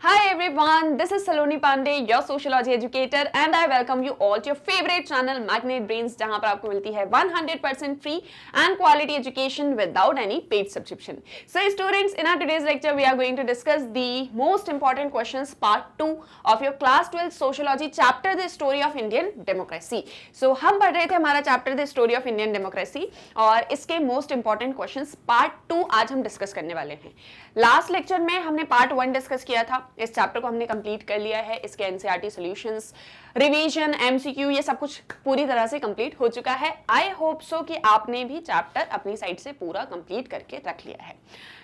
Hi everyone, this is Saloni Pandey, your sociology educator, and I welcome you all to your favorite channel Magnet Brains, जहां पर आपको मिलती है 100% free and quality education without any paid subscription. So students, in our today's lecture, we are going to discuss the most important questions, part 2 of your class 12 sociology chapter, the story of Indian democracy. So हम पढ़ रहे थे हमारा chapter the story of Indian democracy और इसके most important questions part 2 आज हम discuss करने वाले हैं. लास्ट लेक्चर में हमने पार्ट 1 डिस्कस किया था. इस चैप्टर को हमने कंप्लीट कर लिया है. इसके एनसीईआरटी सॉल्यूशंस, रिवीजन, एमसीक्यू, ये सब कुछ पूरी तरह से कंप्लीट हो चुका है. आई होप सो कि आपने भी चैप्टर अपनी साइड से पूरा कंप्लीट करके रख लिया है.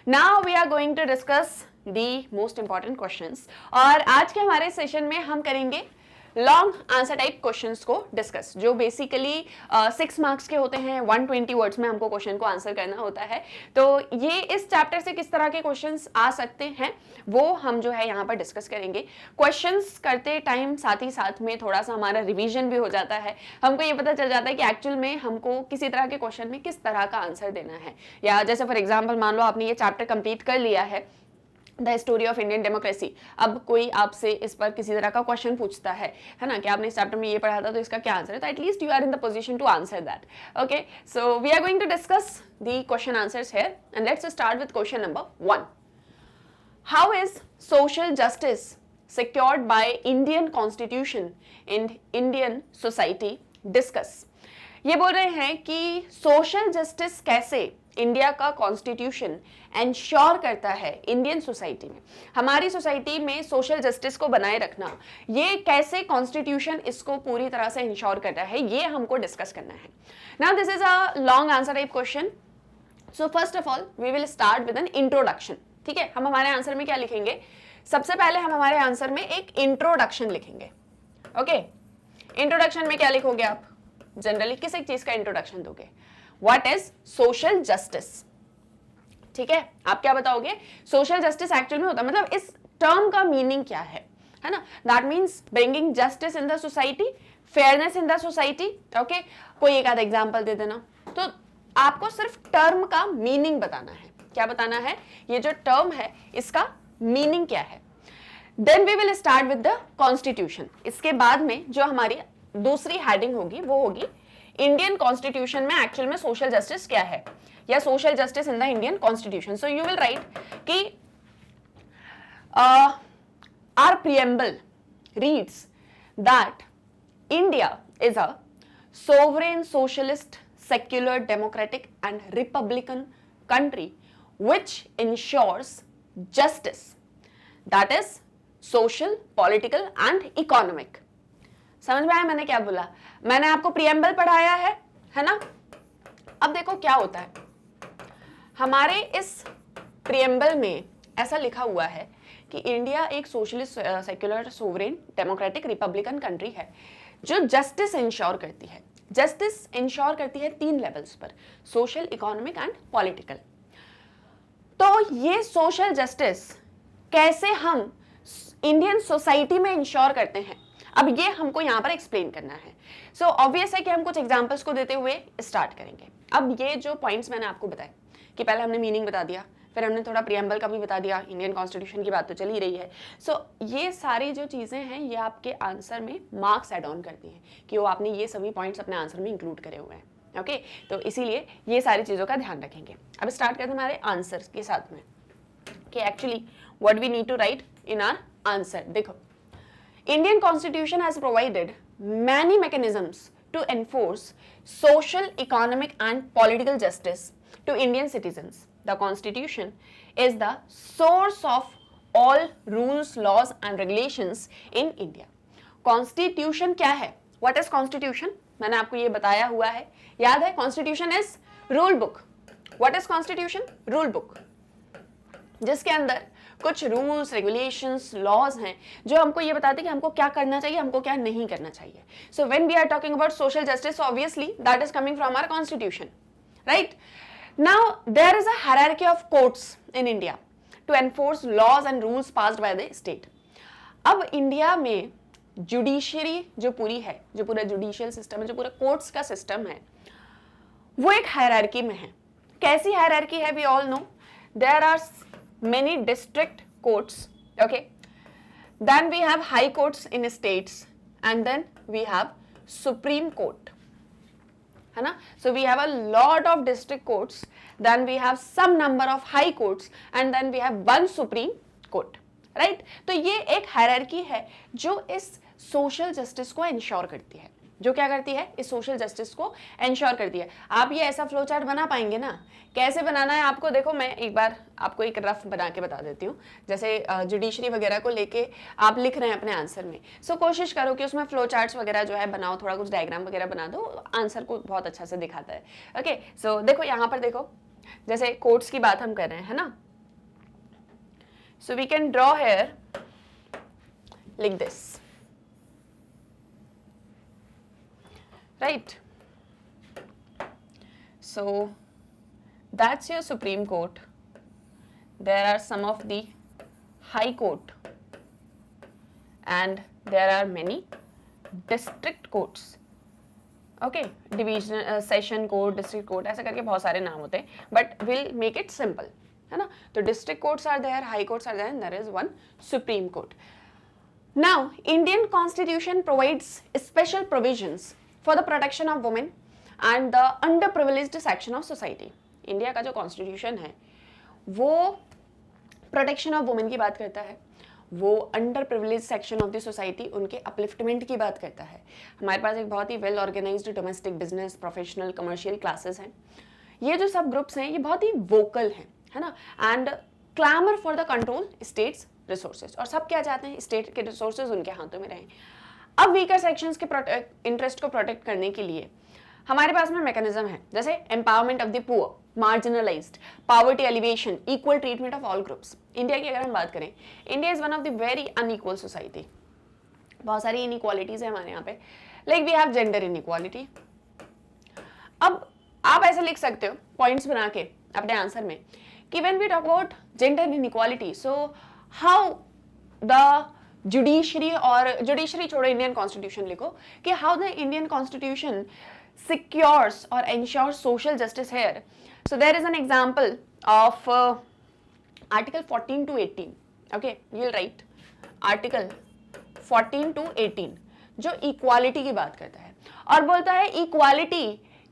Now we are going to discuss the most important questions. और आज के हमारे सेशन में हम करेंगे लॉन्ग आंसर टाइप क्वेश्चंस को डिस्कस, जो बेसिकली 6 मार्क्स के होते हैं. 120 वर्ड्स में हमको क्वेश्चन को आंसर करना होता है. तो ये इस चैप्टर से किस तरह के क्वेश्चंस आ सकते हैं वो हम जो है यहाँ पर डिस्कस करेंगे. क्वेश्चंस करते टाइम साथ ही साथ में थोड़ा सा हमारा रिवीजन भी हो जाता है. हमको ये पता चल जाता है कि एक्चुअल में हमको किसी तरह के क्वेश्चन में किस तरह का आंसर देना है. या जैसे फॉर एग्जाम्पल मान लो आपने ये चैप्टर कंप्लीट कर लिया है, the story of Indian democracy. अब कोई आपसे इस पर किसी तरह का क्वेश्चन पूछता है ना, कि आपने इस चैप्टर में ये पढ़ा था तो इसका क्या आंसर है, तो at least you are in the position to answer that. Okay, so we are going to discuss the question answers here and let's start with question number 1. How is social justice secured by Indian Constitution in Indian society? डिस्कस. ये बोल रहे हैं कि सोशल जस्टिस कैसे India का कॉन्स्टिट्यूशन एंश्योर करता है इंडियन सोसाइटी में. हमारी सोसाइटी में सोशल जस्टिस को बनाए रखना, ये कैसे कॉन्स्टिट्यूशन इसको पूरी तरह से इंश्योर करता है, ये हमको डिस्कस करना है. Now this is a long answer type question. So first of all we will start with an introduction. ठीक है, हम हमारे आंसर में क्या लिखेंगे? सबसे पहले हम हमारे आंसर में एक इंट्रोडक्शन लिखेंगे. ओके, इंट्रोडक्शन में क्या लिखोगे आप? जनरली किस एक चीज का इंट्रोडक्शन दोगे? What is social justice? ठीक है, आप क्या बताओगे? सोशल जस्टिस एक्चुअल में होता है, मतलब इस टर्म का मीनिंग क्या है ना? That means bringing justice in the society, fairness in the society. Okay, कोई एक आधा एग्जांपल दे देना. तो आपको सिर्फ टर्म का मीनिंग बताना है. क्या बताना है? ये जो टर्म है इसका मीनिंग क्या है. Then we will start with the constitution. इसके बाद में जो हमारी दूसरी हेडिंग होगी वो होगी इंडियन कॉन्स्टिट्यूशन में एक्चुअल में सोशल जस्टिस क्या है, या social justice in the Indian constitution. So you will write कि our preamble reads that India is a sovereign socialist secular democratic and republican country which ensures justice, that is social, political and economic. समझ में आया मैंने क्या बोला? मैंने आपको preamble पढ़ाया है ना? अब देखो क्या होता है, हमारे इस प्रीएम्बल में ऐसा लिखा हुआ है कि इंडिया एक socialist secular sovereign democratic Republican country है जो जस्टिस इंश्योर करती है. जस्टिस इंश्योर करती है 3 लेवल्स पर, सोशल, इकोनॉमिक एंड पॉलिटिकल. तो ये सोशल जस्टिस कैसे हम इंडियन सोसाइटी में इंश्योर करते हैं, अब ये हमको यहाँ पर एक्सप्लेन करना है. सो ऑब्वियस है कि हम कुछ एग्जांपल्स को देते हुए स्टार्ट करेंगे. अब ये जो पॉइंट्स मैंने आपको बताए कि पहले हमने मीनिंग बता दिया, फिर हमने थोड़ा प्रीएम्बल का भी बता दिया, इंडियन कॉन्स्टिट्यूशन की बात तो चल ही रही है. सो ये सारी जो चीज़ें हैं ये आपके आंसर में मार्क्स एड ऑन करती हैं कि वो आपने ये सभी पॉइंट्स अपने आंसर में इंक्लूड करे हुए हैं. ओके, तो इसीलिए ये सारी चीज़ों का ध्यान रखेंगे. अब स्टार्ट करते हैं हमारे आंसर के साथ में कि actually what we need to write in our answer. देखो, Indian constitution has provided many mechanisms to enforce social, economic and political justice to Indian citizens. The Constitution is the source of all rules, laws and regulations in India. Constitution क्या है? What is Constitution? मैंने आपको ये बताया हुआ है, याद है? Constitution is rule book. What is Constitution? Rule book, जिसके अंदर कुछ रूल्स, रेगुलेशंस, लॉज हैं जो हमको ये बताते हैं कि हमको क्या करना चाहिए, हमको क्या नहीं करना चाहिए. So when we are talking about social justice, obviously that is coming from our constitution, right? Now there is a hierarchy of courts in India to enforce laws and rules passed by the state. अब India में judiciary जो पूरी है, जो पूरा judicial system है, जो पूरा कोर्ट्स का सिस्टम है, वो एक हायरार्की में है. कैसी हायरार्की है? We all know there are many district courts, okay, then we have high courts in states, and then we have supreme court, है ना. So we have a lot of district courts, then we have some number of high courts, and then we have one supreme court, right. तो ये एक hierarchy है जो इस social justice को ensure करती है, जो क्या करती है, इस सोशल जस्टिस को इंश्योर करती है. आप ये ऐसा फ्लो चार्ट बना पाएंगे ना, कैसे बनाना है आपको, देखो मैं एक बार आपको एक रफ बना के बता देती हूँ. जैसे जुडिशरी वगैरह को लेके आप लिख रहे हैं अपने आंसर में, सो कोशिश करो कि उसमें फ्लो चार्ट्स वगैरह जो है बनाओ, थोड़ा कुछ डायग्राम वगैरह बना दो, आंसर को बहुत अच्छा से दिखाता है. ओके, सो देखो यहाँ पर देखो, जैसे कोर्ट्स की बात हम कर रहे हैं, है ना. So we can draw here like this, right. So that's your Supreme Court. There are some of the High Court, and there are many district courts. Okay, division, session court, district court, ऐसा करके बहुत सारे नाम होते हैं, but we'll make it simple, है ना. तो district courts are there, high courts are there, and there is one Supreme Court. Now, Indian Constitution provides special provisions for the protection of women and the underprivileged section of society. India का जो constitution है वो protection of women की बात करता है, वो under privilege section of the society, उनके अपलिफ्टमेंट की बात करता है. हमारे पास एक बहुत ही well organised domestic business, professional, commercial classes हैं. ये जो सब ग्रुप्स हैं ये बहुत ही वोकल हैं, है ना, and clamour for the control states resources. और सब क्या चाहते हैं, स्टेट के रिसोर्सेज उनके हाथों में रहें. अब वीकर सेक्शंस के इंटरेस्ट को प्रोटेक्ट करने के लिए हमारे पास में मैकेनिज्म है, जैसे empowerment of the poor, marginalized, poverty alleviation, equal treatment of all groups. India की अगर हम बात करें, India is one of the very unequal society. बहुत सारी इनइक्वालिटीज है हमारे यहाँ पे, like we have gender inequality. अब आप ऐसे लिख सकते हो पॉइंट्स बना के अपने आंसर में कि when we talk about gender inequality, so how the judiciary, और जुडिशरी छोड़ो, इंडियन कॉन्स्टिट्यूशन लिखो कि how the Indian constitution secures or ensures social justice here. So there is an example of article 14 to 18. Okay, you'll write article 14 to 18 जो equality की बात करता है और बोलता है equality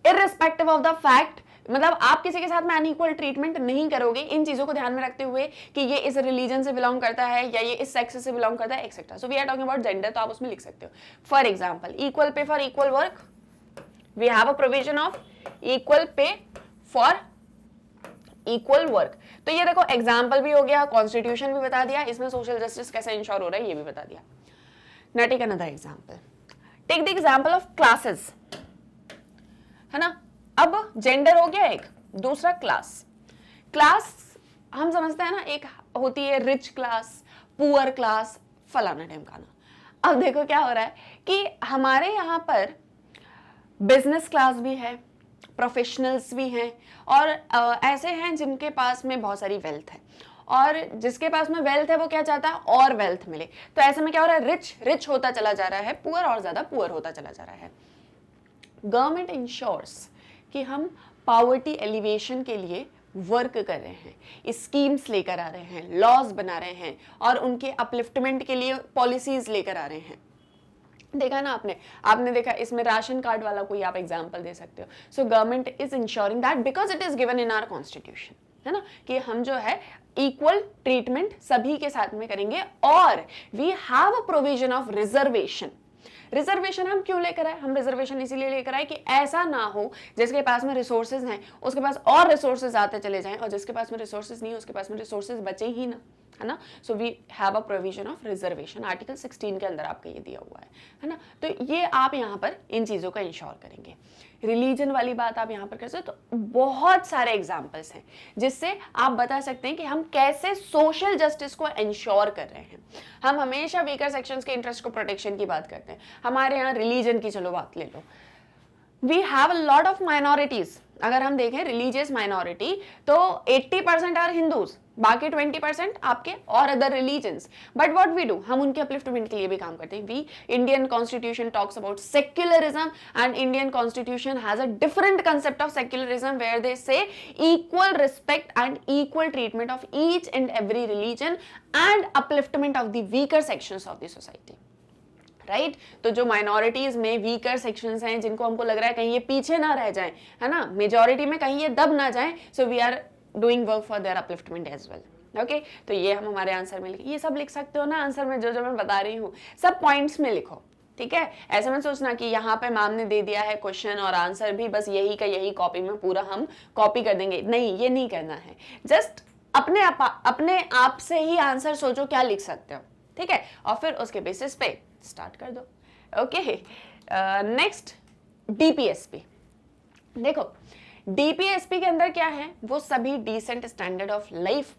irrespective of the fact, मतलब आप किसी के साथ में अनइक्वल ट्रीटमेंट नहीं करोगे इन चीजों को ध्यान में रखते हुए कि ये इस रिलीजन से बिलोंग करता है या ये इस सेक्स से बिलोंग करता है, etcetera. So we are talking about gender, तो आप उसमें लिख सकते हो. For example, equal pay for equal work, we have a provision of equal pay for equal work. तो ये देखो एग्जाम्पल भी हो गया, कॉन्स्टिट्यूशन भी बता दिया, इसमें सोशल जस्टिस कैसे इंश्योर हो रहा है ये भी बता दिया. Now take another example. Take the example of classes, है ना. अब जेंडर हो गया एक, दूसरा क्लास. क्लास हम समझते हैं ना, एक होती है रिच क्लास, पुअर क्लास, फलाना ढिमकाना. अब देखो क्या हो रहा है कि हमारे यहाँ पर बिजनेस क्लास भी है, प्रोफेशनल्स भी हैं, और ऐसे हैं जिनके पास में बहुत सारी वेल्थ है, और जिसके पास में वेल्थ है वो क्या चाहता है, और वेल्थ मिले. तो ऐसे में क्या हो रहा है, रिच रिच होता चला जा रहा है, पुअर और ज्यादा पुअर होता चला जा रहा है. गवर्नमेंट इंश्योर्स कि हम पॉवर्टी एलिवेशन के लिए वर्क कर रहे हैं, स्कीम्स लेकर आ रहे हैं, लॉज बना रहे हैं, और उनके अपलिफ्टमेंट के लिए पॉलिसीज लेकर आ रहे हैं. देखा ना आपने देखा, इसमें राशन कार्ड वाला कोई आप एग्जांपल दे सकते हो. So government is ensuring that because it is given in our constitution, है ना, कि हम जो है इक्वल ट्रीटमेंट सभी के साथ में करेंगे. और we have a provision of reservation. Reservation हम क्यों लेकर आए, हम रिजर्वेशन इसीलिए लेकर आए कि ऐसा ना हो जिसके पास में रिसोर्सेज हैं उसके पास और रिसोर्सेज आते चले जाएं, और जिसके पास में रिसोर्सेज नहीं है उसके पास में रिसोर्सेज बचे ही ना, है ना. So we have a provision of reservation, article 16 के अंदर आपका ये दिया हुआ है ना. तो ये आप यहाँ पर इन चीज़ों का इंश्योर करेंगे. रिलीजन वाली बात आप यहाँ पर कर सकते हो. तो बहुत सारे एग्जाम्पल्स हैं जिससे आप बता सकते हैं कि हम कैसे सोशल जस्टिस को इंश्योर कर रहे हैं. हम हमेशा वीकर सेक्शंस के इंटरेस्ट को प्रोटेक्शन की बात करते हैं. हमारे यहाँ रिलीजन की चलो बात ले लो, we have a lot of minorities. अगर हम देखें रिलीजियस माइनॉरिटी तो 80% आर हिंदूज, बाकी 20% आपके और other religions. But what we do, हम उनके अपलिफ्टमेंट के लिए भी काम करते हैं। We Indian constitution talks about secularism and Indian constitution has a different concept of secularism where they say equal respect and equal treatment of each and every religion and upliftment of the weaker sections of the society. Right तो जो minorities में weaker sections हैं जिनको हमको लग रहा है कहीं ये पीछे ना रह जाएं, है ना, मेजॉरिटी में कहीं ये दब ना जाएं, so we are doing work for their upliftment as well. Okay, तो ये हम हमारे आंसर में लिखे, ये सब लिख सकते हो ना आंसर में, जो जो मैं बता रही हूँ सब पॉइंट्स में लिखो, ठीक है। ऐसे में सोचना कि यहाँ पे मैम ने दे दिया है क्वेश्चन और आंसर भी बस यही का यही कॉपी में पूरा हम कॉपी कर देंगे, नहीं, ये नहीं करना है। जस्ट अपने आप से ही आंसर सोचो क्या लिख सकते हो, ठीक है, और फिर उसके बेसिस पे स्टार्ट कर दो। Okay, next DPSP. देखो डीपीएसपी के अंदर क्या है, वो सभी डिसेंट स्टैंडर्ड ऑफ लाइफ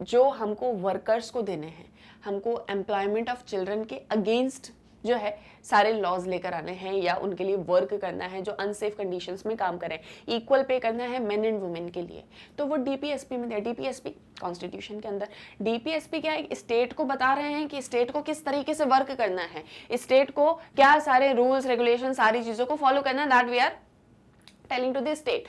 जो हमको वर्कर्स को देने हैं, हमको एम्प्लॉयमेंट ऑफ चिल्ड्रन के अगेंस्ट जो है सारे लॉज लेकर आने हैं या उनके लिए वर्क करना है जो अनसेफ कंडीशंस में काम करें, इक्वल पे करना है मेन एंड वुमेन के लिए, तो वो डीपीएसपी में दिया। डीपीएसपी कॉन्स्टिट्यूशन के अंदर, डीपीएसपी क्या है, स्टेट को बता रहे हैं कि स्टेट को किस तरीके से वर्क करना है, स्टेट को क्या सारे रूल्स रेगुलेशन सारी चीजों को फॉलो करना है, that we are telling to the state.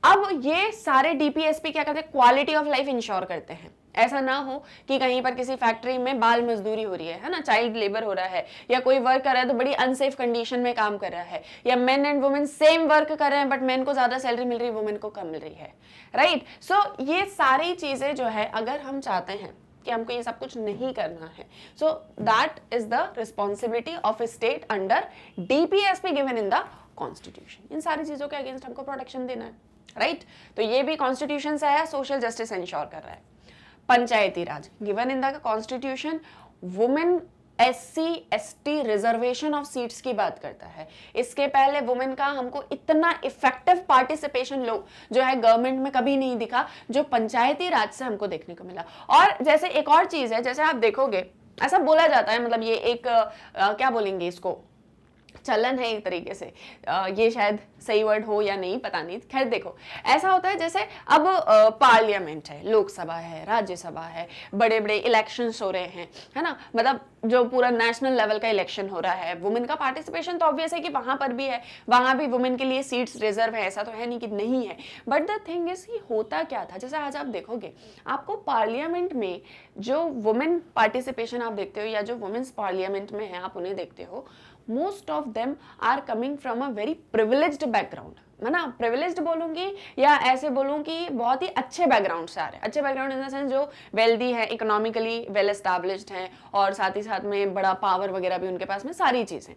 अब ये सारे डीपीएसपी क्या करते हैं, क्वालिटी ऑफ लाइफ इंश्योर करते हैं। ऐसा ना हो कि कहीं पर किसी फैक्ट्री में बाल मजदूरी हो रही है ना, चाइल्ड लेबर हो रहा है, या कोई वर्क कर रहा है तो बड़ी अनसेफ कंडीशन में काम कर रहा है, या main and women same work कर रहे हैं बट मेन को ज्यादा सैलरी मिल रही है, वुमेन को कम मिल रही है। राइट, सो ये सारी चीजें जो है अगर हम चाहते हैं कि हमको ये सब कुछ नहीं करना है, so that is the responsibility of a state under DPSP given in the constitution. इन सारी चीजों के अगेंस्ट हमको प्रोटेक्शन देना है। राइट, तो ये भी कॉन्स्टिट्यूशन से आया, सोशल जस्टिस इंश्योर कर रहा है। Panchayati Raj given in the constitution, women SC ST reservation of seats की बात करता है। इसके पहले वुमेन का हमको इतना इफेक्टिव पार्टिसिपेशन लो जो है गवर्नमेंट में कभी नहीं दिखा, जो पंचायती राज से हमको देखने को मिला। और जैसे एक और चीज है, जैसे आप देखोगे ऐसा बोला जाता है, मतलब ये एक क्या बोलेंगे इसको, चलन है एक तरीके से, ये शायद सही वर्ड हो या नहीं पता नहीं, खैर देखो ऐसा होता है जैसे अब पार्लियामेंट है, लोकसभा है, राज्यसभा है, बड़े बड़े इलेक्शंस हो रहे हैं, है ना, मतलब जो पूरा नेशनल लेवल का इलेक्शन हो रहा है, वुमेन का पार्टिसिपेशन तो ऑब्वियस है कि वहां पर भी है, वहां भी वुमेन के लिए सीट्स रिजर्व है, ऐसा तो है नहीं कि नहीं है। बट द थिंग इज कि होता क्या था, जैसे आज आप देखोगे आपको पार्लियामेंट में जो वुमेन पार्टिसिपेशन आप देखते हो या जो वुमेन्स पार्लियामेंट में है आप उन्हें देखते हो, most of them are coming from a very privileged background, है ना, प्रिविलेज्ड बोलूंगी या ऐसे बोलूं कि बहुत ही अच्छे बैकग्राउंड से आ रहे हैं। अच्छे बैकग्राउंड इन द सेंस जो वेल्दी है, इकोनॉमिकली वेल एस्टैब्लिश्ड हैं और साथ ही साथ में बड़ा पावर वगैरह भी उनके पास में सारी चीजें।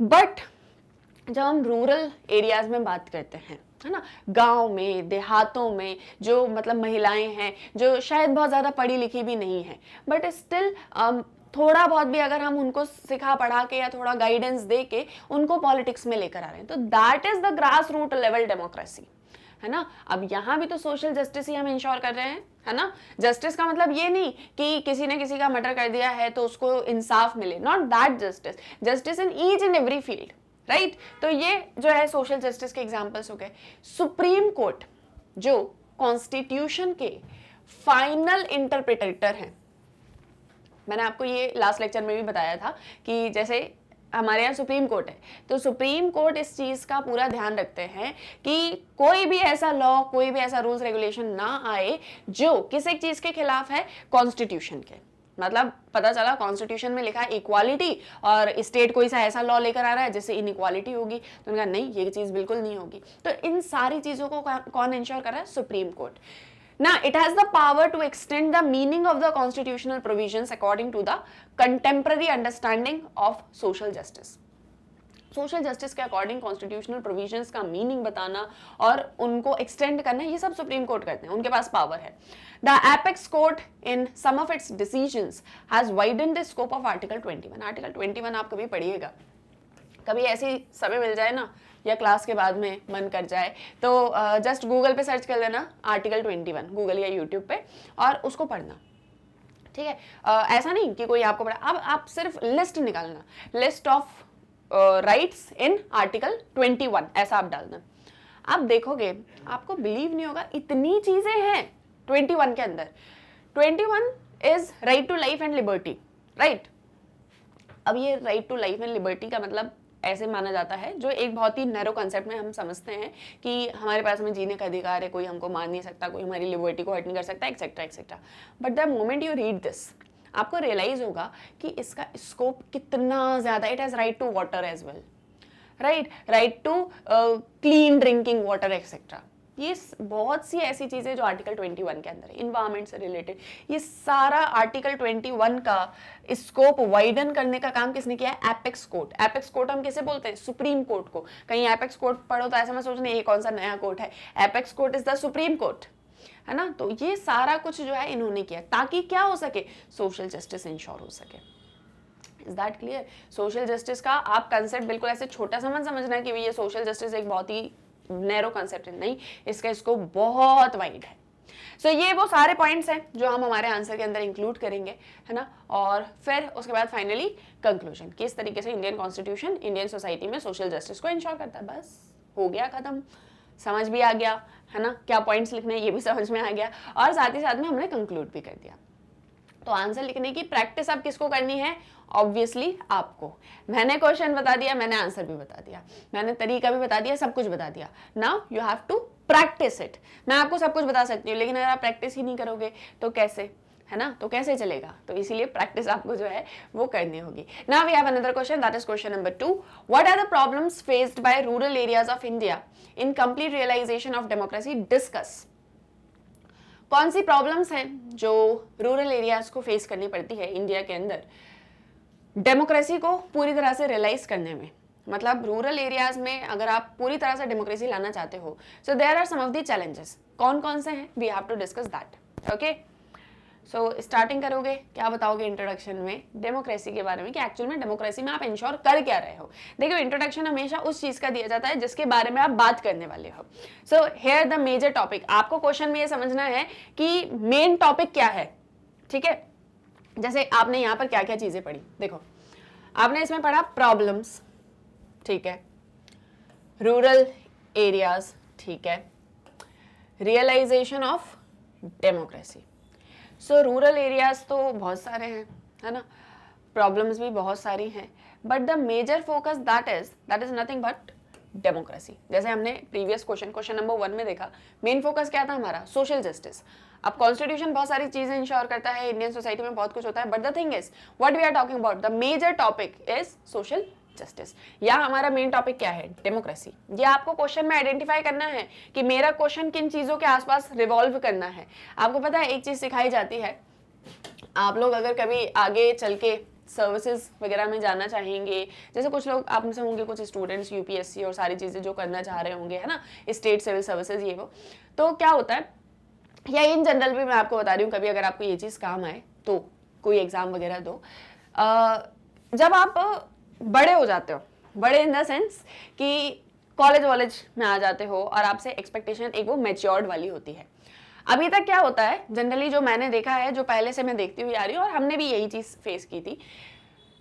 बट जब हम रूरल एरियाज में बात करते हैं, है ना, गांव में देहातों में जो मतलब महिलाएं हैं जो शायद बहुत ज्यादा पढ़ी लिखी भी नहीं है, बट स्टिल थोड़ा बहुत भी अगर हम उनको सिखा पढ़ा के या थोड़ा गाइडेंस दे के उनको पॉलिटिक्स में लेकर आ रहे हैं, तो that is the grass root level democracy, है ना। अब यहाँ भी तो सोशल जस्टिस ही हम इंश्योर कर रहे हैं, है ना। जस्टिस का मतलब ये नहीं कि किसी ने किसी का मर्डर कर दिया है तो उसको इंसाफ मिले, not that justice, justice in each and every field. Right, तो ये जो है सोशल जस्टिस के एग्जाम्पल्स हो गए। सुप्रीम कोर्ट जो कॉन्स्टिट्यूशन के फाइनल इंटरप्रिटेटर हैं, मैंने आपको ये लास्ट लेक्चर में भी बताया था कि जैसे हमारे यहाँ सुप्रीम कोर्ट है, तो सुप्रीम कोर्ट इस चीज का पूरा ध्यान रखते हैं कि कोई भी ऐसा लॉ, कोई भी ऐसा रूल्स रेगुलेशन ना आए जो किसी चीज के खिलाफ है कॉन्स्टिट्यूशन के। मतलब पता चला कॉन्स्टिट्यूशन में लिखा है इक्वालिटी और स्टेट कोई सा ऐसा लॉ लेकर आ रहा है जिससे इनइक्वालिटी होगी, तो उन्होंने कहा नहीं, ये चीज बिल्कुल नहीं होगी। तो इन सारी चीजों को कौन इंश्योर कर रहा है? Supreme court. Now, it has the power to extend the meaning of the constitutional provisions according to the contemporary understanding of social justice. Social justice के अकॉर्डिंग कॉन्स्टिट्यूशनल प्रोविजंस का मीनिंग बताना और उनको एक्सटेंड करना, ये सब सुप्रीम कोर्ट करते हैं, उनके पास पावर है। The apex court in some of its decisions has widen the scope of article 21। Article 21 आप कभी पढ़िएगा, कभी ऐसी समय मिल जाए ना या क्लास के बाद में मन कर जाए तो जस्ट गूगल पे सर्च कर लेना आर्टिकल 21, गूगल या यूट्यूब पे, और उसको पढ़ना, ठीक है। ऐसा नहीं कि कोई आपको पढ़ा, अब आप सिर्फ लिस्ट निकालना, list of rights in article 21, ऐसा आप डालना। आप देखोगे आपको बिलीव नहीं होगा, इतनी चीजें हैं, 21 के अंदर 21 is right to life and liberty, right. अब ये right to life and liberty का मतलब ऐसे माना जाता है, जो एक बहुत ही नैरो कॉन्सेप्ट में हम समझते हैं कि हमारे पास में जीने का अधिकार है, कोई हमको मार नहीं सकता, कोई हमारी लिबर्टी को हर्ट नहीं कर सकता, etcetera etcetera. But the moment you read this, आपको रियलाइज होगा कि इसका स्कोप कितना ज्यादा। It has right to water as well, right to clean drinking water etcetera. ये बहुत सी ऐसी चीजें जो आर्टिकल 21 के अंदर है, इन्वायरमेंट से रिलेटेड। ये सारा आर्टिकल 21 का स्कोप वाइडन करने का काम किसने किया है? Apex court. एपेक्स कोर्ट हम किसे बोलते हैं? सुप्रीम कोर्ट को। कहीं एपेक्स कोर्ट पढ़ो तो ऐसा मैं सोच नहीं ये कौन सा नया कोर्ट है। Apex court is the supreme court, है ना। तो ये सारा कुछ जो है इन्होंने किया ताकि क्या हो सके? सोशल जस्टिस इंश्योर हो सके। Is that clear? Social justice का आप कंसेप्ट बिल्कुल ऐसे छोटा सा मत समझना कि ये सोशल जस्टिस एक बहुत ही नैरो कंसेप्ट है, नहीं, इसका स्कोप बहुत वाइड है। सो ये वो सारे पॉइंट्स हैं जो हम हमारे आंसर के अंदर इंक्लूड करेंगे, है ना। और फिर उसके बाद फाइनली कंक्लूजन, किस तरीके से इंडियन कॉन्स्टिट्यूशन इंडियन सोसाइटी में सोशल जस्टिस को इंश्योर करता है। बस हो गया खत्म, समझ भी आ गया, है ना, क्या पॉइंट्स लिखने हैं ये भी समझ में आ गया, और साथ ही साथ में हमने कंक्लूड भी कर दिया। तो आंसर लिखने की प्रैक्टिस अब किसको करनी है? ऑब्वियसली आपको। मैंने क्वेश्चन बता दिया, मैंने आंसर भी बता दिया, मैंने तरीका भी बता दिया, सब कुछ बता दिया। Now you have to practise it. मैं आपको सब कुछ बता सकती हूँ, लेकिन अगर आप प्रैक्टिस ही नहीं करोगे तो कैसे, है ना, तो कैसे चलेगा? तो इसीलिए प्रैक्टिस आपको जो है वो करनी होगी। Now we have another question, that is question number 2। What are the problems faced by rural areas of India in complete realisation of democracy? Discuss. कौन सी प्रॉब्लम्स हैं जो रूरल एरियाज को फेस करनी पड़ती है इंडिया के अंदर डेमोक्रेसी को पूरी तरह से रियलाइज करने में? मतलब रूरल एरियाज में अगर आप पूरी तरह से डेमोक्रेसी लाना चाहते हो, so there are some of the challenges. कौन कौन से हैं? We have to discuss that. Okay, so starting करोगे, क्या बताओगे इंट्रोडक्शन में डेमोक्रेसी के बारे में, कि एक्चुअल में डेमोक्रेसी में आप इंश्योर कर क्या रहे हो? देखो, इंट्रोडक्शन हमेशा उस चीज का दिया जाता है जिसके बारे में आप बात करने वाले हो। So here the major topic. आपको क्वेश्चन में ये समझना है कि मेन टॉपिक क्या है, ठीक है। जैसे आपने यहाँ पर क्या क्या चीजें पढ़ी, देखो आपने इसमें पढ़ा प्रॉब्लम्स, ठीक है, रूरल एरियाज, ठीक है, realisation of democracy. So rural areas तो बहुत सारे हैं, है ना, प्रॉब्लम्स भी बहुत सारी हैं, but the major focus that is nothing but democracy. जैसे हमने प्रीवियस क्वेश्चन नंबर 1 में देखा, मेन फोकस क्या था हमारा? Social justice. अब कॉन्स्टिट्यूशन बहुत सारी चीजें इंश्योर करता है, इंडियन सोसाइटी में बहुत कुछ होता है, but the thing is what we are talking about, the major topic is social justice. या हमारा मेन टॉपिक क्या है? डेमोक्रेसी। ये आपको क्वेश्चन में आइडेंटिफाई करना है कि मेरा क्वेश्चन किन चीजों के आसपास रिवॉल्व करना है। आपको पता है एक चीज सिखाई जाती है, आप लोग अगर कभी आगे चल के सर्विसेज वगैरह में जाना चाहेंगे, जैसे कुछ लोग आप में से होंगे, कुछ स्टूडेंट्स यूपीएससी और सारी चीजें जो करना चाह रहे होंगे, है ना, स्टेट सिविल सर्विसेज ये वो, तो क्या होता है, या इन जनरल भी मैं आपको बता रही हूँ, कभी अगर आपको ये चीज काम आए तो कोई एग्जाम वगैरह दो, जब आप बड़े हो जाते हो, बड़े इन द सेंस कि कॉलेज में आ जाते हो और आपसे एक्सपेक्टेशन एक वो मैच्योर्ड वाली होती है। अभी तक क्या होता है जनरली, जो मैंने देखा है, जो पहले से मैं देखती हुई आ रही हूँ, और हमने भी यही चीज फेस की थी,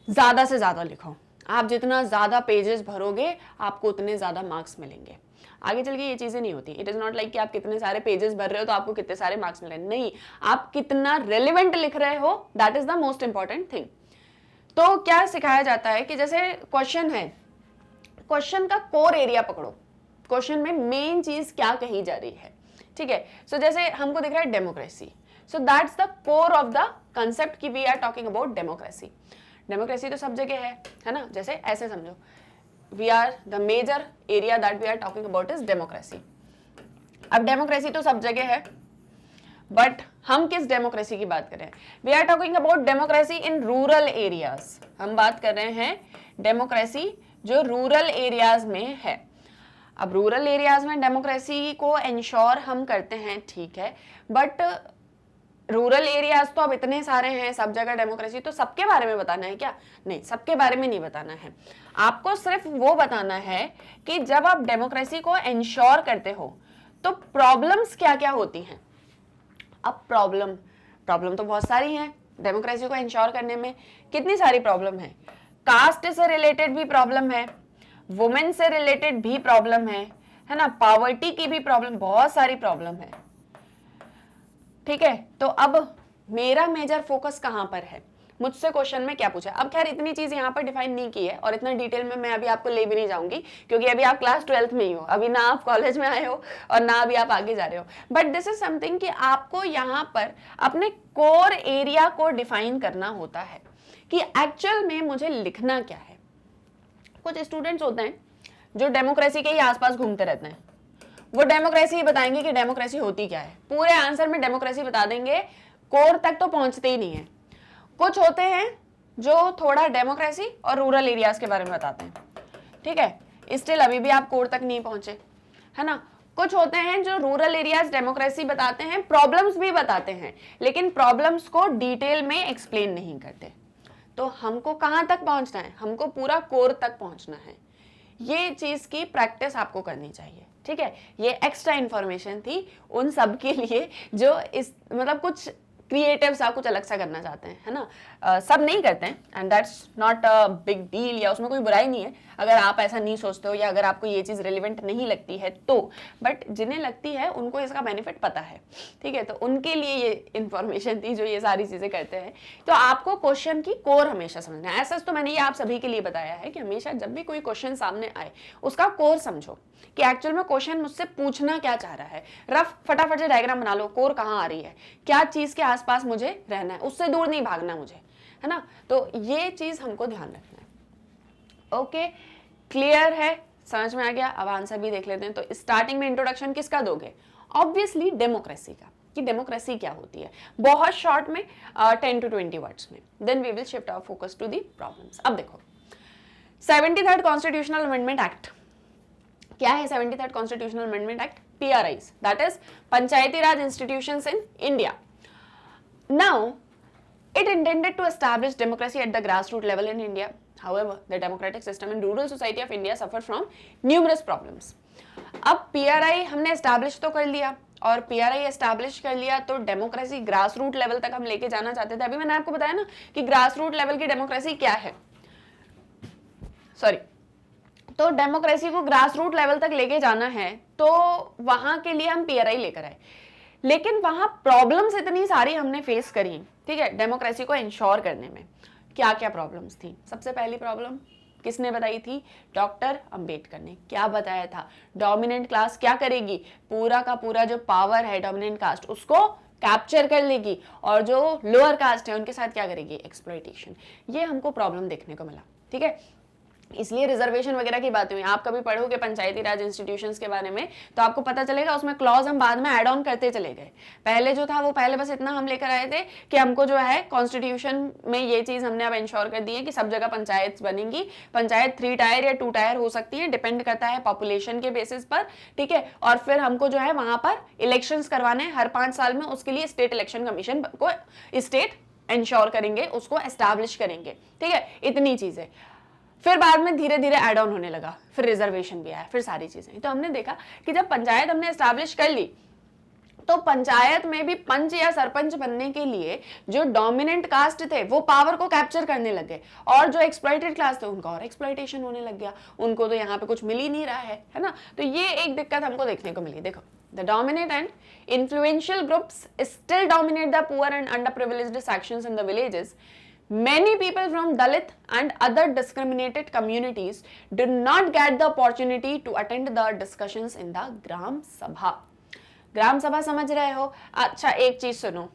ज्यादा से ज्यादा लिखो। आप जितना ज्यादा पेजेस भरोगे आपको उतने ज्यादा मार्क्स मिलेंगे। आगे चल के ये चीजें नहीं होती। इट इज नॉट लाइक कि आप कितने सारे पेजेस भर रहे हो तो आपको कितने सारे मार्क्स मिल रहे हैं, नहीं, आप कितना रेलिवेंट लिख रहे हो, that is the most important thing. तो क्या सिखाया जाता है कि जैसे क्वेश्चन है, क्वेश्चन का कोर एरिया पकड़ो, क्वेश्चन में मेन चीज क्या कही जा रही है, ठीक है। सो जैसे हमको दिख रहा है democracy, so that's the core of the concept कि we are talking about democracy. Democracy तो सब जगह है ना, जैसे ऐसे समझो, we are the major area that we are talking about is democracy. अब डेमोक्रेसी तो सब जगह है, बट हम किस डेमोक्रेसी की बात कर रहे हैं? We are talking about democracy in rural areas. हम बात कर रहे हैं डेमोक्रेसी जो रूरल एरियाज में है। अब रूरल एरियाज में डेमोक्रेसी को इंश्योर हम करते हैं, ठीक है, बट रूरल एरियाज तो अब इतने सारे हैं, सब जगह डेमोक्रेसी, तो सबके बारे में बताना है क्या? नहीं, सबके बारे में नहीं बताना है। आपको सिर्फ वो बताना है कि जब आप डेमोक्रेसी को इंश्योर करते हो तो प्रॉब्लम्स क्या क्या होती हैं। अब प्रॉब्लम तो बहुत सारी हैं डेमोक्रेसी को इंश्योर करने में। कितनी सारी प्रॉब्लम है? कास्ट से रिलेटेड भी प्रॉब्लम है, वुमेन से रिलेटेड भी प्रॉब्लम है ना, पॉवर्टी की भी प्रॉब्लम, बहुत सारी प्रॉब्लम है। ठीक है, तो अब मेरा मेजर फोकस कहाँ पर है, मुझसे क्वेश्चन में क्या पूछा। अब खैर इतनी चीज यहाँ पर डिफाइन नहीं की है और इतना डिटेल में मैं अभी आपको ले भी नहीं जाऊंगी, क्योंकि अभी आप क्लास 12th में ही हो, अभी ना आप कॉलेज में आए हो और ना अभी आप आगे जा रहे हो। बट दिस इज समथिंग कि आपको यहाँ पर अपने कोर एरिया को डिफाइन करना होता है कि एक्चुअल में मुझे लिखना क्या है। कुछ स्टूडेंट्स होते हैं जो डेमोक्रेसी के ही आसपास घूमते रहते हैं, वो डेमोक्रेसी ही बताएंगे कि डेमोक्रेसी होती क्या है, पूरे आंसर में डेमोक्रेसी बता देंगे, कोर तक तो पहुंचते ही नहीं है। कुछ होते हैं जो थोड़ा डेमोक्रेसी और रूरल एरियाज के बारे में बताते हैं, ठीक है, स्टिल अभी भी आप कोर तक नहीं पहुंचे, है ना। कुछ होते हैं जो रूरल एरियाज डेमोक्रेसी बताते हैं, प्रॉब्लम्स भी बताते हैं, लेकिन प्रॉब्लम्स को डिटेल में एक्सप्लेन नहीं करते। तो हमको कहां तक पहुंचना है, हमको पूरा कोर तक पहुंचना है। ये चीज की प्रैक्टिस आपको करनी चाहिए, ठीक है। ये एक्स्ट्रा इंफॉर्मेशन थी उन सब के लिए जो इस मतलब कुछ क्रिएटिव सा कुछ अलग सा करना चाहते हैं, है ना। सब नहीं करते हैं and that's not a big deal, या उसमें कोई बुराई नहीं है अगर आप ऐसा नहीं सोचते हो या अगर आपको ये चीज़ रिलेवेंट नहीं लगती है तो। बट जिन्हें लगती है उनको इसका बेनिफिट पता है, ठीक है, तो उनके लिए ये इन्फॉर्मेशन थी जो ये सारी चीज़ें करते हैं। तो आपको क्वेश्चन की कोर हमेशा समझना है। ऐसा तो मैंने ये आप सभी के लिए बताया है कि हमेशा जब भी कोई क्वेश्चन सामने आए उसका कोर समझो कि एक्चुअल में क्वेश्चन मुझसे पूछना क्या चाह रहा है। रफ फटाफट से डायग्राम बना लो, कोर कहाँ आ रही है, क्या चीज के आसपास मुझे रहना है, उससे दूर नहीं भागना मुझे, है ना। तो ये चीज हमको ध्यान रखना है। ओके, क्लियर है, समझ में आ गया। अब आंसर भी देख लेते हैं। तो स्टार्टिंग में इंट्रोडक्शन किसका दोगे, ऑब्वियसली डेमोक्रेसी का, कि डेमोक्रेसी क्या होती है, बहुत शॉर्ट में 10 to 20 वर्ड्स में। Then we will shift our focus to the problems. अब देखो 73rd कॉन्स्टिट्यूशनल अमेंडमेंट एक्ट क्या है। 73rd constitutional amendment act, PRIs, that is Panchayati Raj institutions in India. Now it intended to establish democracy at the grassroots level in India. However, the democratic system in rural society of India suffered from numerous problems. अब PRI हमने establish तो कर लिया, और PRI establish कर लिया तो democracy grass root level तक हम लेके जाना चाहते थे। अभी मैंने आपको बताया ना कि ग्रास रूट लेवल की डेमोक्रेसी क्या है, सॉरी, तो डेमोक्रेसी को ग्रास रूट लेवल तक लेके जाना है तो वहां के लिए हम PRI लेकर आए। लेकिन वहां प्रॉब्लम्स इतनी सारी हमने फेस करी, ठीक है, डेमोक्रेसी को इंश्योर करने में क्या क्या प्रॉब्लम्स थी। सबसे पहली प्रॉब्लम किसने बताई थी, डॉक्टर अंबेडकर ने। क्या बताया था, डोमिनेंट क्लास क्या करेगी, पूरा का पूरा जो पावर है डोमिनेंट कास्ट उसको कैप्चर कर लेगी, और जो लोअर कास्ट है उनके साथ क्या करेगी, एक्सप्लॉयटेशन। ये हमको प्रॉब्लम देखने को मिला, ठीक है। इसलिए रिजर्वेशन वगैरह की बात हुई। आप कभी पढ़ोगे पंचायती राज इंस्टीट्यूशंस के बारे में तो आपको पता चलेगा उसमें क्लॉज हम बाद में ऐड ऑन करते चले गए। पहले जो था वो पहले बस इतना हम लेकर आए थे कि हमको जो है कॉन्स्टिट्यूशन में ये चीज हमने अब इंश्योर कर दी है कि सब जगह पंचायत बनेंगी। पंचायत 3 टायर या 2 टायर हो सकती है, डिपेंड करता है पॉपुलेशन के बेसिस पर, ठीक है। और फिर हमको जो है वहां पर इलेक्शंस करवाने हर 5 साल में, उसके लिए स्टेट इलेक्शन कमीशन को स्टेट इंश्योर करेंगे, उसको एस्टैब्लिश करेंगे, ठीक है। इतनी चीजें फिर बाद में धीरे धीरे ऐड ऑन होने लगा, फिर रिजर्वेशन भी आया, फिर सारी चीजें। तो हमने देखा कि जब पंचायत हमने एस्टैब्लिश कर ली तो पंचायत में भी पंच या सरपंच बनने के लिए जो डोमिनेंट कास्ट थे वो पावर को कैप्चर करने लगे, और जो एक्सप्लॉइटेड क्लास थे उनका और एक्सप्लॉइटेशन होने लग गया, उनको तो यहाँ पे कुछ मिल ही नहीं रहा है ना। तो ये एक दिक्कत हमको देखने को मिली। देखो, the dominant and influential groups still dominate the poor and underprivileged sections in the villages. Many people from Dalit and other discriminated communities did not get the opportunity to attend the discussions in the Gram Sabha. ग्राम सभा समझ रहे हो? अच्छा, एक चीज सुनो,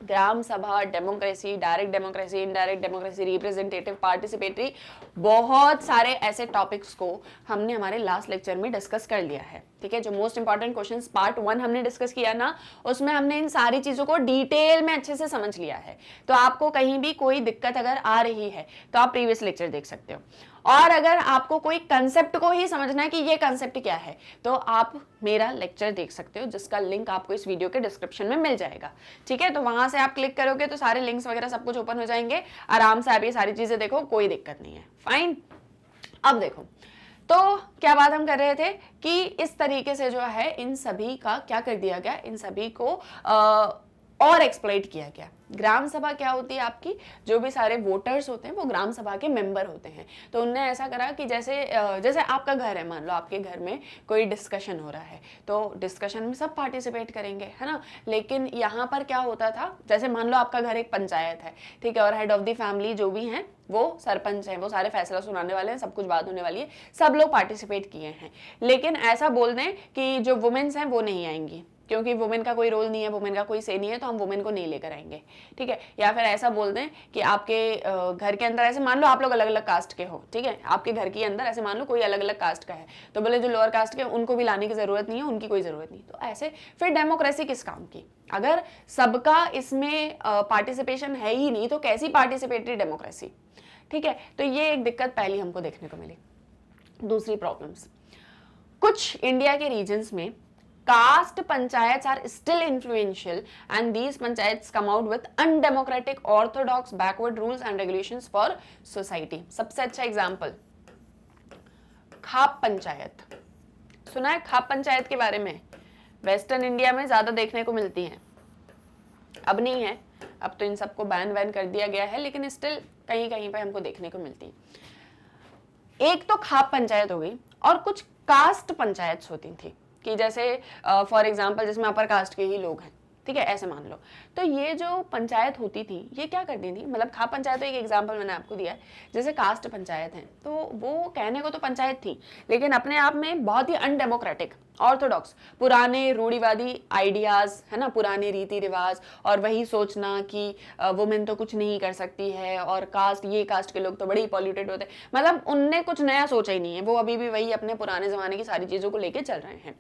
ग्राम सभा, democracy, direct democracy, indirect democracy, representative, participatory, बहुत सारे ऐसे टॉपिक्स को हमने हमारे लास्ट लेक्चर में डिस्कस कर लिया है, ठीक है। जो मोस्ट इंपॉर्टेंट क्वेश्चंस पार्ट 1 हमने डिस्कस किया ना, उसमें हमने इन सारी चीजों को डिटेल में अच्छे से समझ लिया है। तो आपको कहीं भी कोई दिक्कत अगर आ रही है तो आप प्रीवियस लेक्चर देख सकते हो, और अगर आपको कोई कंसेप्ट को ही समझना है कि ये कंसेप्ट क्या है तो आप मेरा लेक्चर देख सकते हो, जिसका लिंक आपको इस वीडियो के डिस्क्रिप्शन में मिल जाएगा, ठीक है। तो वहां से आप क्लिक करोगे तो सारे लिंक्स वगैरह सब कुछ ओपन हो जाएंगे, आराम से आप ये सारी चीजें देखो, कोई दिक्कत नहीं है, फाइन। अब देखो, तो क्या बात हम कर रहे थे कि इस तरीके से जो है इन सभी का क्या कर दिया गया, इन सभी को और एक्सप्लॉइट किया गया। ग्राम सभा क्या होती है आपकी, जो भी सारे वोटर्स होते हैं वो ग्राम सभा के मेंबर होते हैं। तो उनने ऐसा करा कि जैसे आपका घर है, मान लो आपके घर में कोई डिस्कशन हो रहा है, तो डिस्कशन में सब पार्टिसिपेट करेंगे, है ना। लेकिन यहाँ पर क्या होता था, जैसे मान लो आपका घर एक पंचायत है, ठीक है, और हेड ऑफ द फैमिली जो भी हैं वो सरपंच हैं, वो सारे फैसला सुनाने वाले हैं, सब कुछ बात होने वाली है, सब लोग पार्टिसिपेट किए हैं। लेकिन ऐसा बोल दें कि जो वुमेन्स हैं वो नहीं आएंगी, क्योंकि वुमेन का कोई रोल नहीं है, वुमेन का कोई से नहीं है, तो हम वुमेन को नहीं लेकर आएंगे, ठीक है। या फिर ऐसा बोल दें कि आपके घर के अंदर ऐसे मान लो आप लोग अलग अलग कास्ट के हो, ठीक है, आपके घर के अंदर ऐसे मान लो कोई अलग अलग कास्ट का है, तो बोले जो लोअर कास्ट के उनको भी लाने की जरूरत नहीं है, उनकी कोई जरूरत नहीं। तो ऐसे फिर डेमोक्रेसी किस काम की, अगर सबका इसमें पार्टिसिपेशन है ही नहीं तो कैसी पार्टिसिपेटरी डेमोक्रेसी, ठीक है। तो ये एक दिक्कत पहली हमको देखने को मिली। दूसरी प्रॉब्लम्स, कुछ इंडिया के रीजन्स में caste panchayats are still influential and these panchayats come out with undemocratic, orthodox, backward rules and regulations for society। सबसे अच्छा एग्जाम्पल खाप पंचायत, सुना है खाप पंचायत के बारे में? वेस्टर्न इंडिया में ज्यादा देखने को मिलती है, अब नहीं है, अब तो इन सबको बैन कर दिया गया है, लेकिन स्टिल कहीं कहीं पे हमको देखने को मिलती है। एक तो खाप पंचायत हो गई, और कुछ कास्ट पंचायत होती थी कि जैसे फॉर एग्जांपल जिसमें अपर कास्ट के ही लोग हैं, ठीक है, ऐसे मान लो। तो ये जो पंचायत होती थी ये क्या करती थी, मतलब खाप पंचायत तो एक एग्जांपल मैंने आपको दिया है, जैसे कास्ट पंचायत है तो वो कहने को तो पंचायत थी, लेकिन अपने आप में बहुत ही अनडेमोक्रेटिक, ऑर्थोडॉक्स, पुराने रूढ़िवादी आइडियाज, है ना, पुराने रीति रिवाज, और वही सोचना कि वुमेन तो कुछ नहीं कर सकती है, और कास्ट, ये कास्ट के लोग तो बड़े ही पॉल्यूटेड होते हैं, मतलब उनने कुछ नया सोचा ही नहीं है, वो अभी भी वही अपने पुराने जमाने की सारी चीजों को लेके चल रहे हैं।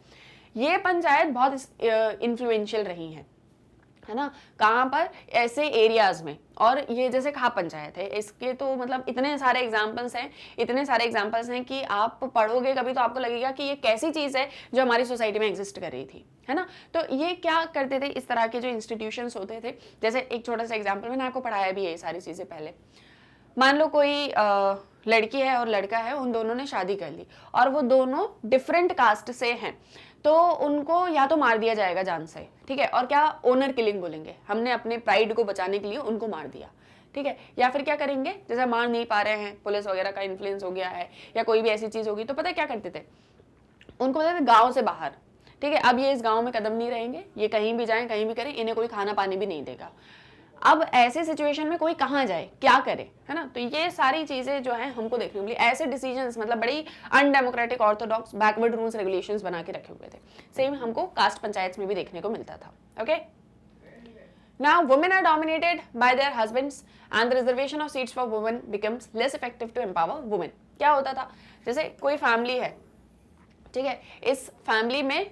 ये पंचायत बहुत इन्फ्लुएंशियल रही है ना, कहाँ पर, ऐसे एरियाज में। और ये जैसे खाप पंचायत है, इसके तो मतलब इतने सारे एग्जांपल्स हैं कि आप पढ़ोगे कभी तो आपको लगेगा कि ये कैसी चीज़ है जो हमारी सोसाइटी में एग्जिस्ट कर रही थी, है ना। तो ये क्या करते थे, इस तरह के जो इंस्टीट्यूशंस होते थे, जैसे एक छोटा सा एग्जाम्पल, मैंने आपको पढ़ाया भी है ये सारी चीज़ें पहले। मान लो कोई लड़की है और लड़का है, उन दोनों ने शादी कर ली और वो दोनों डिफरेंट कास्ट से हैं, तो उनको या तो मार दिया जाएगा जान से, ठीक है, और क्या ओनर किलिंग बोलेंगे, हमने अपने प्राइड को बचाने के लिए उनको मार दिया, ठीक है। या फिर क्या करेंगे, जैसे मार नहीं पा रहे हैं, पुलिस वगैरह का इन्फ्लुएंस हो गया है या कोई भी ऐसी चीज होगी, तो पता है क्या करते थे, उनको बोलते थे गाँव से बाहर, ठीक है, अब ये इस गाँव में कदम नहीं रहेंगे, ये कहीं भी जाएं कहीं भी करें, इन्हें कोई खाना पानी भी नहीं देगा। अब ऐसे सिचुएशन में कोई कहाँ जाए, क्या करे, है ना। तो ये सारी चीजें जो है हमको देखने को मिली, ऐसे डिसीजंस, मतलब बड़ी undemocratic, Orthodox, backward rules regulations बना के रखे हुए थे। सेम हमको कास्ट पंचायत में भी देखने को मिलता था। Okay, now women are dominated by their husbands and the reservation of seats for women becomes less effective to empower women. क्या होता था, जैसे कोई फैमिली है, ठीक है, इस फैमिली में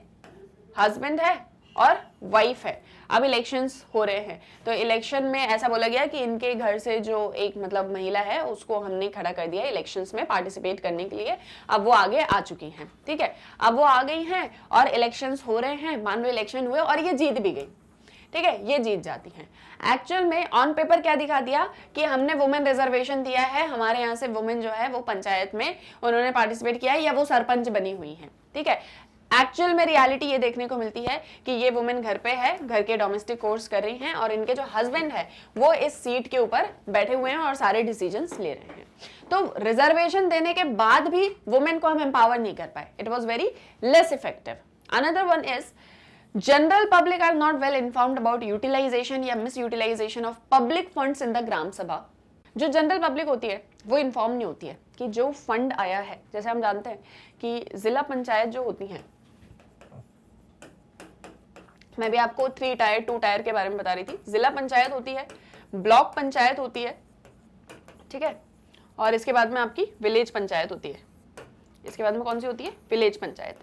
हस्बैंड है और वाइफ है, अब इलेक्शंस हो रहे हैं, तो इलेक्शन में ऐसा बोला गया कि इनके घर से जो एक मतलब महिला है उसको हमने खड़ा कर दिया इलेक्शंस में पार्टिसिपेट करने के लिए, अब वो आगे आ चुकी हैं, ठीक है, अब वो आ गई हैं और इलेक्शंस हो रहे हैं, मान लो इलेक्शन हुए और ये जीत भी गई, ठीक है, ये जीत जाती हैं। एक्चुअल में ऑन पेपर क्या दिखा दिया कि हमने वुमेन रिजर्वेशन दिया है, हमारे यहाँ से वुमेन जो है वो पंचायत में उन्होंने पार्टिसिपेट किया है या वो सरपंच बनी हुई हैं, ठीक है। एक्चुअल में रियलिटी ये देखने को मिलती है कि ये वुमेन घर पे है, घर के डोमेस्टिक कोर्स कर रही हैं और इनके जो हस्बैंड है वो इस सीट के ऊपर बैठे हुए हैं और सारे डिसीजंस ले रहे हैं। तो रिजर्वेशन देने के बाद भी वुमेन को हम एम्पावर नहीं कर पाए, it was very less effective. Another one is general public are not well informed about utilisation या misutilisation of public funds in the gram sabha. जो जनरल पब्लिक होती है वो इन्फॉर्म नहीं होती है कि जो फंड आया है, जैसे हम जानते हैं कि जिला पंचायत जो होती हैं, मैं भी आपको 3 टायर 2 टायर के बारे में बता रही थी, जिला पंचायत होती है, ब्लॉक पंचायत होती है, ठीक है, और इसके बाद में आपकी विलेज पंचायत होती है, इसके बाद में कौन सी होती है, विलेज पंचायत।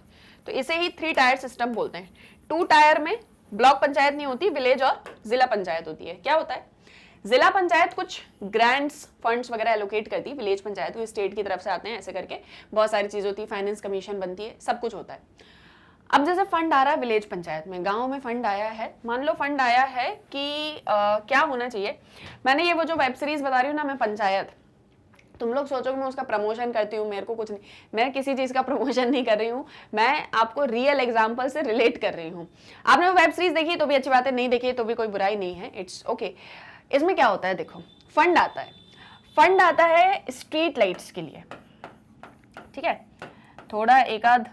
तो इसे ही 3 टायर सिस्टम बोलते हैं। 2 टायर में ब्लॉक पंचायत नहीं होती, विलेज और जिला पंचायत होती है। क्या होता है, जिला पंचायत कुछ ग्रांट्स फंड्स वगैरह एलोकेट करती है, विलेज पंचायत को स्टेट की तरफ से आते हैं, ऐसे करके बहुत सारी चीज होती है, फाइनेंस कमीशन बनती है, सब कुछ होता है। अब जैसे फंड आ रहा है विलेज पंचायत में, गांव में फंड आया है, मान लो फंड आया है कि क्या होना चाहिए, मैंने ये वो जो वेब सीरीज बता रही हूँ ना मैं पंचायत, तुम लोग सोचो कि मैं उसका प्रमोशन करती हूँ, मेरे को कुछ नहीं, मैं किसी चीज़ का प्रमोशन नहीं कर रही हूँ, मैं आपको रियल एग्जाम्पल से रिलेट कर रही हूँ। आपने वो वेब सीरीज देखी तो भी अच्छी बात है, नहीं देखी तो भी कोई बुराई नहीं है, इट्स ओके। इसमें क्या होता है, देखो फंड आता है, फंड आता है स्ट्रीट लाइट्स के लिए, ठीक है। थोड़ा एक आध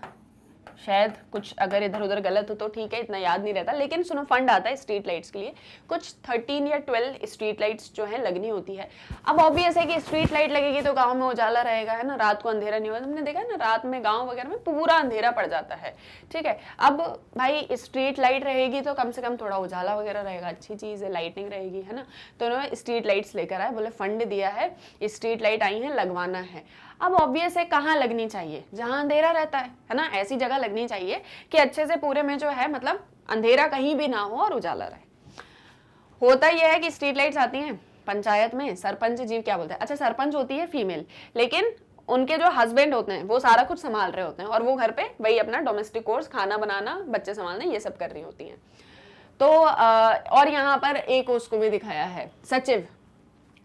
शायद कुछ अगर इधर उधर गलत हो तो ठीक है, इतना याद नहीं रहता, लेकिन सुनो फंड आता है स्ट्रीट लाइट्स के लिए। कुछ 13 या 12 स्ट्रीट लाइट्स जो है लगनी होती है। अब ऑब्वियस है कि स्ट्रीट लाइट लगेगी तो गांव में उजाला रहेगा, है ना, रात को अंधेरा नहीं होगा। तुमने देखा है ना, रात में गांव वगैरह में पूरा अंधेरा पड़ जाता है, ठीक है। अब भाई स्ट्रीट लाइट रहेगी तो कम से कम थोड़ा उजाला वगैरह रहेगा, अच्छी चीज़ है, लाइटिंग रहेगी, है ना। तो उन्होंने स्ट्रीट लाइट्स लेकर आए, बोले फंड दिया है, स्ट्रीट लाइट आई है, लगवाना है। अब ऑब्वियस है कहाँ लगनी चाहिए, जहाँ अंधेरा रहता है ना, ऐसी जगह लगनी चाहिए कि अच्छे से पूरे में जो है मतलब अंधेरा कहीं भी ना हो और उजाला रहे। होता यह है कि स्ट्रीट लाइट्स आती हैं पंचायत में, सरपंच जी क्या बोलते हैं, अच्छा सरपंच होती है फीमेल, लेकिन उनके जो हस्बैंड होते हैं वो सारा कुछ संभाल रहे होते हैं और वो घर पे वही अपना डोमेस्टिक कोर्स, खाना बनाना, बच्चे संभालना, ये सब कर रही होती हैं। तो और यहाँ पर एक उसको भी दिखाया है, सचिव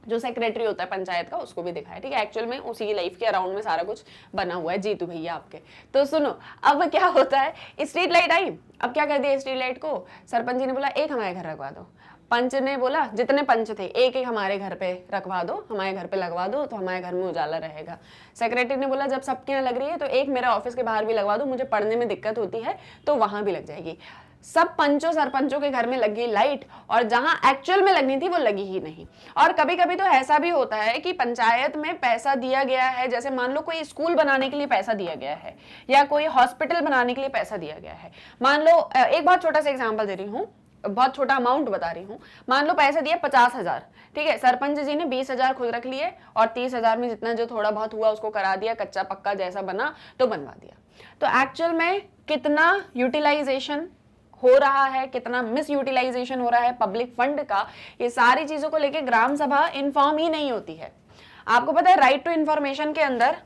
जो सेक्रेटरी होता है पंचायत का, उसको भी दिखाया, ठीक है। एक्चुअल में उसी की लाइफ के अराउंड में सारा कुछ बना हुआ है, जीतू भैया आपके। तो सुनो अब क्या होता है, स्ट्रीट लाइट आई, अब क्या कर दिया स्ट्रीट लाइट को, सरपंच जी ने बोला एक हमारे घर रखवा दो, पंच ने बोला जितने पंच थे एक एक हमारे घर पे रखवा दो, हमारे घर पे लगवा दो तो हमारे घर में उजाला रहेगा। सेक्रेटरी ने बोला जब सबके यहाँ लग रही है तो एक मेरे ऑफिस के बाहर भी लगवा दो, मुझे पढ़ने में दिक्कत होती है तो वहां भी लग जाएगी। सब पंचों सरपंचों के घर में लग गई लाइट और जहां एक्चुअल में लगनी थी वो लगी ही नहीं। और कभी कभी तो ऐसा भी होता है कि पंचायत में पैसा दिया गया है, जैसे मान लो कोई स्कूल बनाने के लिए पैसा दिया गया है या कोई हॉस्पिटल बनाने के लिए पैसा दिया गया है। मान लो एक बहुत छोटा सा एग्जाम्पल दे रही हूँ, बहुत छोटा अमाउंट बता रही हूँ, मान लो पैसे दिए 50,000, ठीक है, सरपंच जी ने 20,000 खुद रख लिए और 30,000 में जितना जो थोड़ा बहुत हुआ उसको करा दिया, कच्चा पक्का जैसा बना तो बनवा दिया। तो एक्चुअल में कितना यूटिलाइजेशन हो रहा है, कितना मिस यूटिलाइजेशन हो रहा है पब्लिक फंड का, ये सारी चीजों को लेके ग्राम सभा इन्फॉर्म ही नहीं होती है। आपको पता है राइट टू इन्फॉर्मेशन के अंदर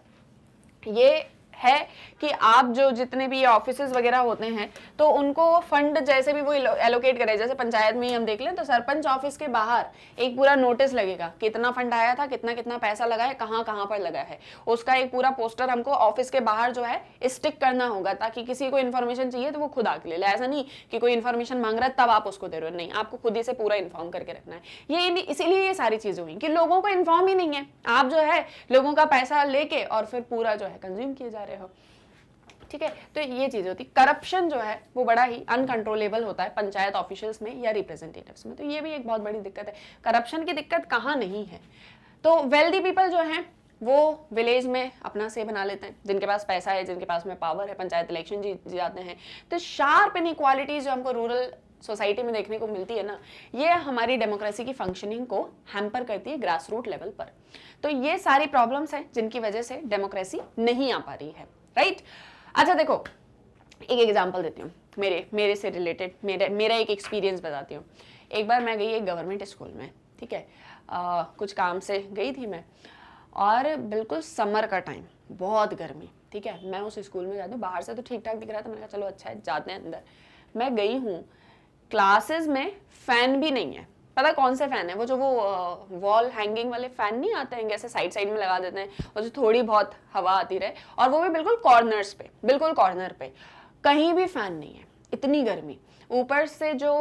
ये है कि आप जो जितने भी ऑफिसेज वगैरह होते हैं तो उनको फंड जैसे भी वो एलोकेट करे, जैसे पंचायत में ही हम देख लें तो सरपंच ऑफिस के बाहर एक पूरा नोटिस लगेगा, कितना फंड आया था, कितना कितना पैसा लगा है, कहाँ कहाँ पर लगा है, उसका एक पूरा पोस्टर हमको ऑफिस के बाहर जो है स्टिक करना होगा, ताकि किसी को इन्फॉर्मेशन चाहिए तो वो खुद आके ले ले। ऐसा नहीं कि कोई इन्फॉर्मेशन मांग रहा है तब आप उसको दे रहे हो, नहीं, आपको खुद ही से पूरा इन्फॉर्म करके रखना है। ये इसीलिए ये सारी चीजें हुई कि लोगों को इन्फॉर्म ही नहीं है, आप जो है लोगों का पैसा लेके और फिर पूरा जो है कंज्यूम किए जा रहे हो, ठीक है। तो ये चीज होती, करप्शन जो है वो बड़ा ही अनकंट्रोलेबल होता है पंचायत ऑफिशियल्स में या रिप्रेजेंटेटिव्स में। तो ये भी एक बहुत बड़ी दिक्कत है। करप्शन की दिक्कत कहाँ नहीं है, तो वेल्दी पीपल जो हैं वो विलेज में अपना से बना लेते हैं, जिनके पास पैसा है, जिनके पास में पावर है, पंचायत इलेक्शन जीत जाते हैं। तो शार्प इनइक्वालिटीज जो हमको रूरल सोसाइटी में देखने को मिलती है ना, ये हमारी डेमोक्रेसी की फंक्शनिंग को हैम्पर करती है ग्रास रूट लेवल पर। तो ये सारी प्रॉब्लम्स हैं जिनकी वजह से डेमोक्रेसी नहीं आ पा रही है, राइट। अच्छा देखो एक एग्जांपल देती हूँ, मेरे से रिलेटेड मेरा एक एक्सपीरियंस बताती हूँ। एक बार मैं गई एक गवर्नमेंट स्कूल में, ठीक है, कुछ काम से गई थी मैं, और बिल्कुल समर का टाइम, बहुत गर्मी, ठीक है। मैं उस स्कूल में जाती हूँ, बाहर से तो ठीक ठाक दिख रहा था, मैंने कहा चलो अच्छा है जाते हैं अंदर। मैं गई हूँ, क्लासेस में फैन भी नहीं है। पता कौन से फैन है, वो जो वो वॉल हैंगिंग वाले फैन नहीं आते हैं, ऐसे साइड साइड में लगा देते हैं और जो थोड़ी बहुत हवा आती रहे, और वो भी बिल्कुल कॉर्नर्स पे, बिल्कुल कॉर्नर पे, कहीं भी फैन नहीं है, इतनी गर्मी। ऊपर से जो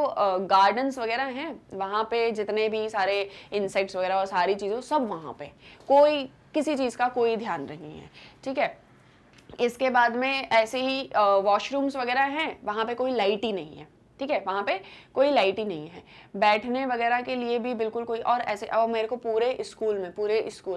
गार्डन्स वगैरह हैं वहाँ पे जितने भी सारे इंसेक्ट्स वगैरह और सारी चीज़ों सब वहाँ पे, कोई किसी चीज़ का कोई ध्यान नहीं है, ठीक है। इसके बाद में ऐसे ही वॉशरूम्स वगैरह हैं, वहाँ पे कोई लाइट ही नहीं है, ठीक है, वहाँ पे कोई लाइट ही नहीं है, बैठने वगैरह के लिए भी बिल्कुल कोई, और ऐसे और मेरे को पूरे स्कूल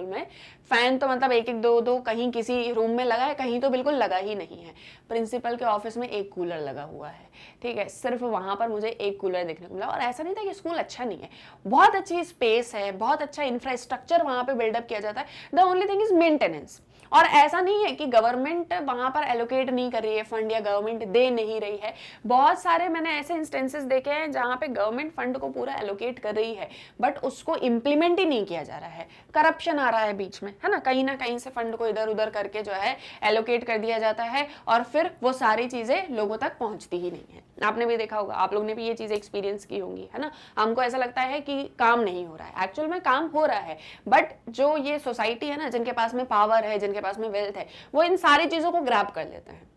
में फैन तो मतलब एक एक दो कहीं किसी रूम में लगा है, कहीं तो बिल्कुल लगा ही नहीं है। प्रिंसिपल के ऑफिस में एक कूलर लगा हुआ है, ठीक है, सिर्फ वहाँ पर मुझे एक कूलर देखने को मिला। और ऐसा नहीं था कि स्कूल अच्छा नहीं है, बहुत अच्छी स्पेस है, बहुत अच्छा इंफ्रास्ट्रक्चर वहाँ पे बिल्डअप किया जाता है। The only thing is maintenance. और ऐसा नहीं है कि गवर्नमेंट वहां पर एलोकेट नहीं कर रही है फंड या गवर्नमेंट दे नहीं रही है। बहुत सारे मैंने ऐसे इंस्टेंसेस देखे हैं जहां पे गवर्नमेंट फंड को पूरा एलोकेट कर रही है बट उसको इंप्लीमेंट ही नहीं किया जा रहा है, करप्शन आ रहा है बीच में, है ना कहीं से फंड को इधर उधर करके जो है एलोकेट कर दिया जाता है और फिर वो सारी चीजें लोगों तक पहुंचती ही नहीं है। आपने भी देखा होगा, आप लोग ने भी ये चीजें एक्सपीरियंस की होंगी, है ना। हमको ऐसा लगता है कि काम नहीं हो रहा है, एक्चुअल में काम हो रहा है बट जो ये सोसाइटी है ना, जिनके पास में पावर है, जिनके पास में वेल्थ है, वो इन सारी चीजों को ग्रैब कर लेते हैं।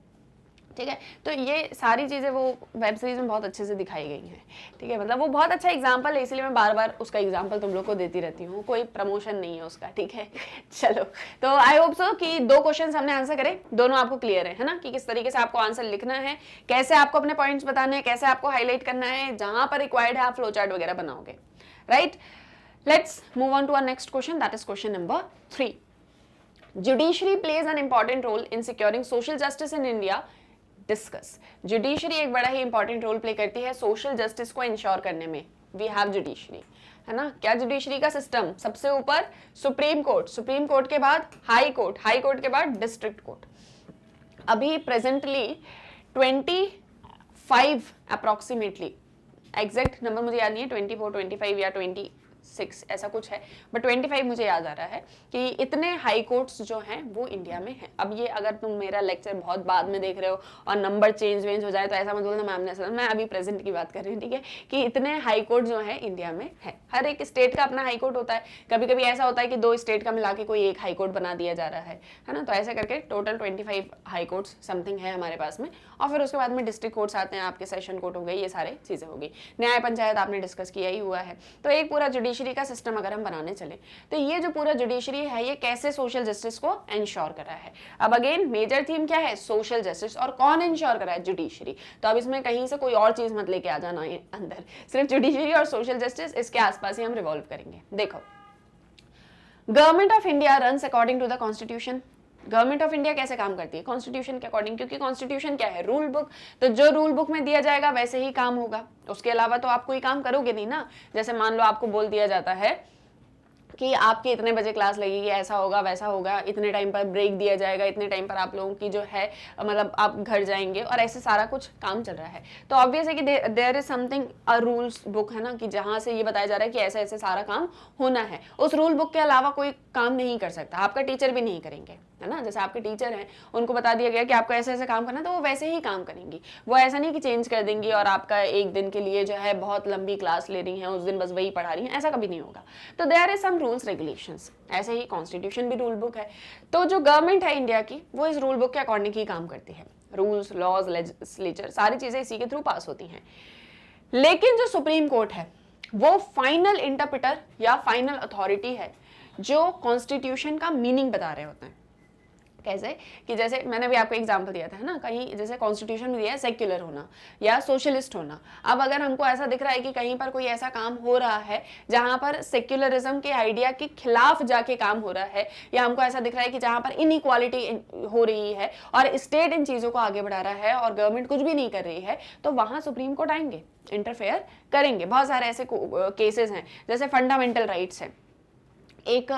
ठीक है, तो ये सारी चीजें वो वेब सीरीज में बहुत अच्छे से दिखाई गई हैं। ठीक है, मतलब वो बहुत अच्छा एग्जांपल है, इसलिए मैं बार बार उसका एग्जांपल तुम लोग को देती रहती हूँ, कोई प्रमोशन नहीं है उसका। ठीक है चलो, तो आई होप सो कि 2 क्वेश्चन हमने आंसर करे, दोनों आपको क्लियर है ना, कि किस तरीके से आपको आंसर लिखना है, कैसे आपको अपने पॉइंट्स बताने हैं, कैसे आपको हाईलाइट करना है, जहां पर रिक्वायर्ड है आप फ्लो चार्ट वगैरह बनाओगे। Right, let's move on to our next question, that is question number 3। Judiciary plays an important role in securing social justice in India, discuss. जुडिशरी एक बड़ा ही इंपॉर्टेंट रोल प्ले करती है सोशल जस्टिस को ensure करने में। वी हैव जुडिशरी, है ना। क्या जुडिशरी का सिस्टम, सबसे ऊपर सुप्रीम कोर्ट, सुप्रीम कोर्ट के बाद हाई कोर्ट, हाई कोर्ट के बाद डिस्ट्रिक्ट कोर्ट। अभी प्रेजेंटली 25 अप्रोक्सीमेटली, एग्जैक्ट नंबर मुझे याद नहीं है, 24, 25 या 26 ऐसा कुछ है, बट 25 मुझे याद आ रहा है कि इतने हाई कोर्ट्स जो हैं वो इंडिया में हैं। अब ये अगर तुम मेरा लेक्चर बहुत बाद में देख रहे हो और नंबर चेंज हो जाए तो ऐसा मत बोलना मैम ने, मैं अभी प्रेजेंट की बात कर रही हूँ। ठीक है, कि इतने हाई कोर्ट जो है इंडिया में है। हर एक स्टेट का अपना हाई कोर्ट होता है, कभी कभी ऐसा होता है कि 2 स्टेट का मिला के कोई एक हाई कोर्ट बना दिया जा रहा है ना। तो ऐसे करके टोटल 25 हाई कोर्ट्स समथिंग है हमारे पास में, और फिर उसके बाद में डिस्ट्रिक्ट कोर्ट्स आते हैं, आपके सेशन कोर्ट हो गए, ये सारे चीजें हो गई, न्याय पंचायत आपने डिस्कस किया ही हुआ है। तो एक पूरा जुडिशरी का सिस्टम अगर हम बनाने चले तो ये जो पूरा जुडिशरी है ये कैसे सोशल जस्टिस को इंश्योर कर रहा है। अब अगेन मेजर थीम क्या है, सोशल जस्टिस, और कौन इंश्योर कर रहा है, जुडिशरी। तो अब इसमें कहीं से कोई और चीज मत लेके आ जाना अंदर, सिर्फ जुडिशरी और सोशल जस्टिस, इसके आसपास ही हम रिवॉल्व करेंगे। देखो, government of India runs according to the constitution. Government of India कैसे काम करती है, कॉन्स्टिट्यूशन के अकॉर्डिंग, क्योंकि कॉन्स्टिट्यूशन क्या है, रूल बुक। तो जो रूल बुक में दिया जाएगा वैसे ही काम होगा, उसके अलावा तो आप कोई काम करोगे नहीं ना। जैसे मान लो आपको बोल दिया जाता है कि आपकी इतने बजे क्लास लगेगी, ऐसा होगा वैसा होगा, इतने टाइम पर ब्रेक दिया जाएगा, इतने टाइम पर आप लोगों की जो है मतलब आप घर जाएंगे, और ऐसे सारा कुछ काम चल रहा है। तो ऑब्वियस है कि there is something a rules book, है ना, कि जहां से ये बताया जा रहा है कि ऐसे ऐसे सारा काम होना है। उस रूल बुक के अलावा कोई काम नहीं कर सकता, आपका टीचर भी नहीं करेंगे, है ना। जैसे आपके टीचर हैं, उनको बता दिया गया कि आपको ऐसे ऐसे काम करना है, तो वो वैसे ही काम करेंगी। वो ऐसा नहीं कि चेंज कर देंगी और आपका एक दिन के लिए जो है बहुत लंबी क्लास ले रही हैं, उस दिन बस वही पढ़ा रही हैं, ऐसा कभी नहीं होगा। तो there is some rules regulations, ऐसे ही कॉन्स्टिट्यूशन भी रूल बुक है। तो जो गवर्नमेंट है इंडिया की, वो इस रूल बुक के अकॉर्डिंग ही काम करती है। रूल्स, लॉज, लेजिस्लेचर, सारी चीजें इसी के थ्रू पास होती हैं। लेकिन जो सुप्रीम कोर्ट है वो फाइनल इंटरप्रेटर या फाइनल अथॉरिटी है, जो कॉन्स्टिट्यूशन का मीनिंग बता रहे होते हैं। कैसे कि जैसे मैंने भी आपको एग्जांपल दिया था, है ना, कहीं जैसे कॉन्स्टिट्यूशन में दिया है सेक्युलर होना या सोशलिस्ट होना। अब अगर हमको ऐसा दिख रहा है कि कहीं पर कोई ऐसा काम हो रहा है जहां पर सेक्युलरिज्म के आइडिया के खिलाफ जाके काम हो रहा है, या हमको ऐसा दिख रहा है कि जहां पर इनइक्वालिटी हो रही है और स्टेट इन चीजों को आगे बढ़ा रहा है और गवर्नमेंट कुछ भी नहीं कर रही है, तो वहां सुप्रीम कोर्ट आएंगे, इंटरफेयर करेंगे। बहुत सारे ऐसे केसेस हैं, जैसे फंडामेंटल राइट्स है। एक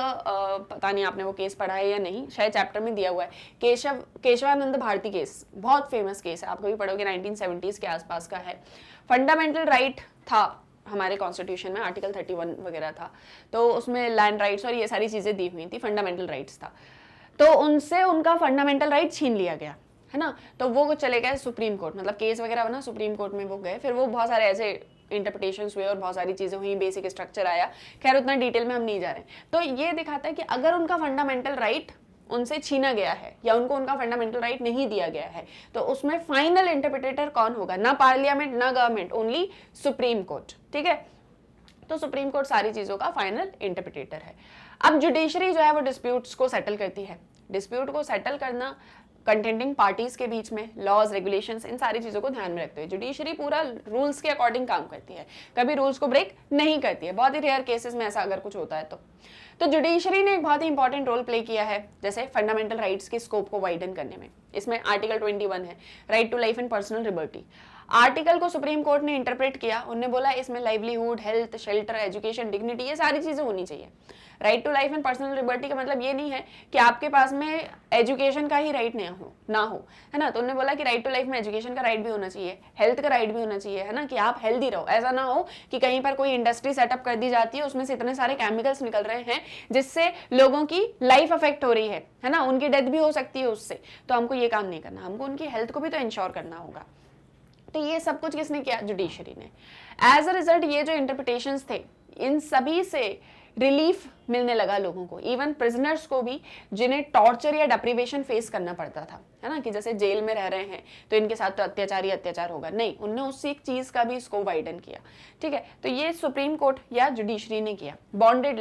पता नहीं आपने वो केस पढ़ा है या नहीं, शायद चैप्टर में दिया हुआ है, केशवानंद भारती केस, बहुत फेमस केस है, आप कभी पढ़ोगे, 1970s के आसपास का है। फंडामेंटल राइट था हमारे कॉन्स्टिट्यूशन में, आर्टिकल 31 वगैरह था, तो उसमें लैंड राइट्स और ये सारी चीजें दी हुई थी, फंडामेंटल राइट्स था। तो उनसे उनका फंडामेंटल राइट छीन लिया गया, है ना। तो वो चले गए सुप्रीम कोर्ट, मतलब केस वगैरह बना, सुप्रीम कोर्ट में वो गए, फिर वो बहुत सारे ऐसे इंटरप्रिटेशंस हुए और बहुत सारी चीजें हुई, बेसिक स्ट्रक्चर आया। खैर उतना डिटेल में हम नहीं जा रहे। तो ये दिखाता है कि अगर उनका फंडामेंटल राइट उनसे छीना गया है या उनको उनका फंडामेंटल राइट नहीं दिया गया है, तो उसमें फाइनल इंटरप्रिटेटर कौन होगा, ना पार्लियामेंट ना गवर्नमेंट, ओनली सुप्रीम कोर्ट। ठीक है, तो सुप्रीम कोर्ट सारी चीजों का फाइनल इंटरप्रिटेटर है। अब जुडिशरी जो है वो डिस्प्यूट्स को सेटल करती है। डिस्प्यूट को सेटल करना कंटेंडिंग पार्टीज के बीच में, लॉज, रेगुलेशंस, इन सारी चीजों को ध्यान में रखते हुए जुडिशरी पूरा रूल्स के अकॉर्डिंग काम करती है, कभी रूल्स को ब्रेक नहीं करती है। बहुत ही रेयर केसेस में ऐसा अगर कुछ होता है तो जुडिशरी ने एक बहुत ही इंपॉर्टेंट रोल प्ले किया है, जैसे फंडामेंटल राइट्स के स्कोप को वाइडन करने में। इसमें आर्टिकल 21 है, right to life and personal liberty. Article को सुप्रीम कोर्ट ने इंटरप्रेट किया, उन्होंने बोला इसमें livelihood, health, shelter, education, dignity, ये सारी चीजें होनी चाहिए। Right to life and personal liberty का मतलब ये नहीं है कि आपके पास में एजुकेशन का ही राइट ना हो, है ना। तो उन्होंने बोला कि राइट टू लाइफ में एजुकेशन का राइट भी होना चाहिए, हेल्थ का राइट भी होना चाहिए, है ना, कि आप हेल्दी रहो। ऐसा ना हो कि कहीं पर कोई इंडस्ट्री सेटअप कर दी जाती है, उसमें से इतने सारे केमिकल्स निकल रहे हैं जिससे लोगों की लाइफ अफेक्ट हो रही है ना, उनकी डेथ भी हो सकती है उससे। तो हमको ये काम नहीं करना, हमको उनकी हेल्थ को भी तो इंश्योर करना होगा। तो ये सब कुछ किसने किया? जुडिशरी ने। एज अ रिजल्ट ये जो इंटरप्रिटेशंस थे, इन सभी से रिलीफ मिलने लगा लोगों को, इवन प्रिजनर्स को भी, जिन्हें टॉर्चर या डेप्रिवेशन फेस करना पड़ता था, है ना, कि जैसे जेल में रह रहे हैं तो इनके साथ तो अत्याचार ही अत्याचार होगा, नहीं, उनने उससे एक चीज का भी स्कोप वाइडन किया। ठीक है, तो ये सुप्रीम कोर्ट या जुडिशरी ने किया। बॉन्डेड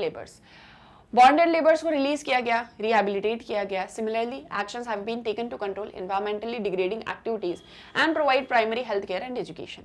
लेबर्स को रिलीज किया गया, रिहेबिलिटेट किया गया। Similarly actions have been taken to control environmentally degrading activities and provide primary health care and education.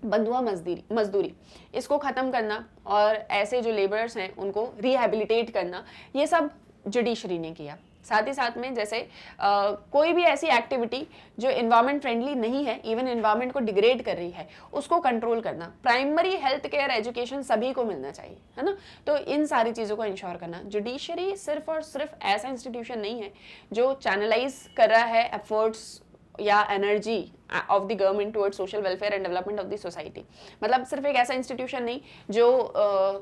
बंधुआ मजदूरी इसको खत्म करना और ऐसे जो लेबरर्स हैं उनको रिहेबिलिटेट करना, ये सब जुडिशरी ने किया। साथ ही साथ में जैसे कोई भी ऐसी एक्टिविटी जो एनवायरमेंट फ्रेंडली नहीं है, इवन एनवायरमेंट को डिग्रेड कर रही है, उसको कंट्रोल करना। प्राइमरी हेल्थ केयर, एजुकेशन सभी को मिलना चाहिए, है ना। तो इन सारी चीज़ों को इंश्योर करना। जुडिशरी सिर्फ और सिर्फ ऐसा इंस्टीट्यूशन नहीं है जो चैनलाइज कर रहा है एफर्ट्स या energy of the government towards social welfare and development of the society. मतलब सिर्फ एक ऐसा इंस्टीट्यूशन नहीं जो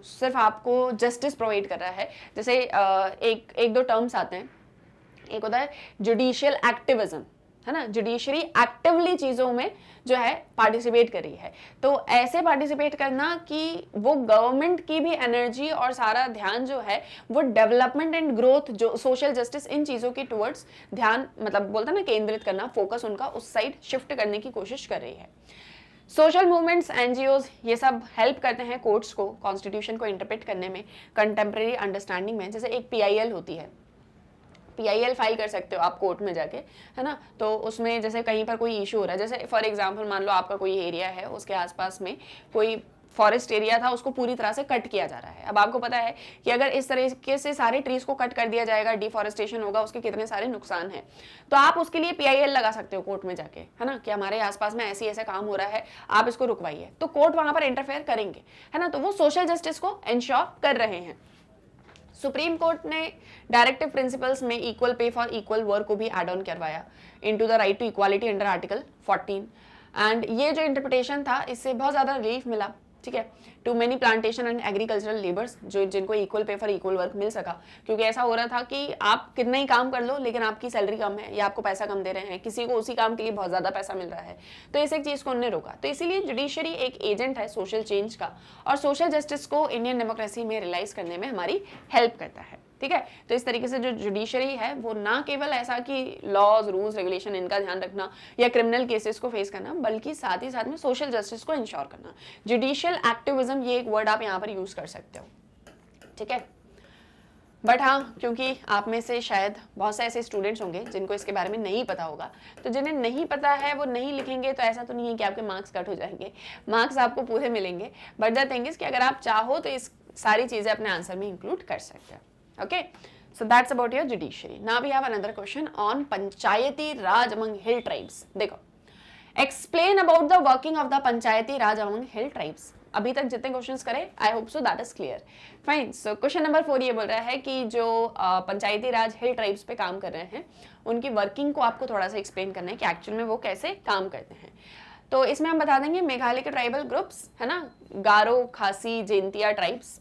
सिर्फ आपको जस्टिस प्रोवाइड कर रहा है। जैसे एक दो टर्म्स आते हैं, एक होता है जुडिशियल एक्टिविज्म, है ना, जुडिशरी एक्टिवली चीजों में जो है पार्टिसिपेट कर रही है। तो ऐसे पार्टिसिपेट करना कि वो गवर्नमेंट की भी एनर्जी और सारा ध्यान जो है वो डेवलपमेंट एंड ग्रोथ, जो सोशल जस्टिस, इन चीजों की टुवर्ड्स ध्यान, मतलब बोलता ना केंद्रित करना, फोकस उनका उस साइड शिफ्ट करने की कोशिश कर रही है। सोशल मूवमेंट्स, एनजीओज, ये सब हेल्प करते हैं कोर्ट्स को कॉन्स्टिट्यूशन को इंटरप्रेट करने में, कंटेम्प्रेरी अंडरस्टैंडिंग में। जैसे एक पीआईएल होती है, पीआईएल फाइल कर सकते हो आप कोर्ट में जाके, है ना। तो उसमें जैसे कहीं पर कोई इशू हो रहा है, जैसे फॉर एग्जांपल मान लो आपका कोई एरिया है, उसके आसपास में कोई फॉरेस्ट एरिया था, उसको पूरी तरह से कट किया जा रहा है। अब आपको पता है कि अगर इस तरीके से सारे ट्रीज को कट कर दिया जाएगा, डिफॉरेस्टेशन होगा, उसके कितने सारे नुकसान हैं। तो आप उसके लिए पीआईएल लगा सकते हो कोर्ट में जाके, है ना, कि हमारे आसपास में ऐसे काम हो रहा है, आप इसको रुकवाइए। तो कोर्ट वहां पर इंटरफेयर करेंगे, है ना। तो वो सोशल जस्टिस को इंश्योर कर रहे हैं। सुप्रीम कोर्ट ने डायरेक्टिव प्रिंसिपल्स में equal pay for equal work को भी एड ऑन करवाया into the right to equality under article 14। And ये जो इंटरप्रिटेशन था, इससे बहुत ज़्यादा रिलीफ मिला। ठीक है, to many plantation and agricultural labours, जो जिनको equal pay for equal work मिल सका। क्योंकि ऐसा हो रहा था कि आप कितना ही काम कर लो लेकिन आपकी सैलरी कम है या आपको पैसा कम दे रहे हैं, किसी को उसी काम के लिए बहुत ज़्यादा पैसा मिल रहा है। तो इस एक चीज़ को उन्होंने रोका। तो इसीलिए जुडिशरी एक एजेंट है सोशल चेंज का, और सोशल जस्टिस को इंडियन डेमोक्रेसी में रियलाइज करने में हमारी हेल्प करता है। ठीक है, तो इस तरीके से जो जुडिशरी है वो ना केवल ऐसा कि लॉज, रूल्स, रेगुलेशन इनका ध्यान रखना या क्रिमिनल केसेस को फेस करना, बल्कि साथ ही साथ में सोशल जस्टिस को इंश्योर करना। जुडिशियल एक्टिविज्म, ये एक वर्ड आप यहाँ पर यूज कर सकते हो। ठीक है, बट हाँ, क्योंकि आप में से शायद बहुत से ऐसे स्टूडेंट्स होंगे जिनको इसके बारे में नहीं पता होगा, तो जिन्हें नहीं पता है वो नहीं लिखेंगे, तो ऐसा तो नहीं है कि आपके मार्क्स कट हो जाएंगे, मार्क्स आपको पूरे मिलेंगे। बट द थिंग इज कि अगर आप चाहो तो इस सारी चीजें अपने आंसर में इंक्लूड कर सकते हो। Okay, so that's about your judiciary. Now we have another question on Panchayati Raj among hill tribes. देखो, explain about the working of the Panchayati Raj among hill tribes. अभी तक जितने क्वेश्चंस करे, I hope so that is clear. Fine. So question number 4 ये बोल रहा है कि जो पंचायती राज हिल ट्राइब्स पे काम कर रहे हैं, उनकी वर्किंग को आपको थोड़ा सा एक्सप्लेन करना है कि एक्चुअल में वो कैसे काम करते हैं। तो इसमें हम बता देंगे मेघालय के ट्राइबल ग्रुप्स, है ना, गारो, खासी, जैंतिया ट्राइब्स,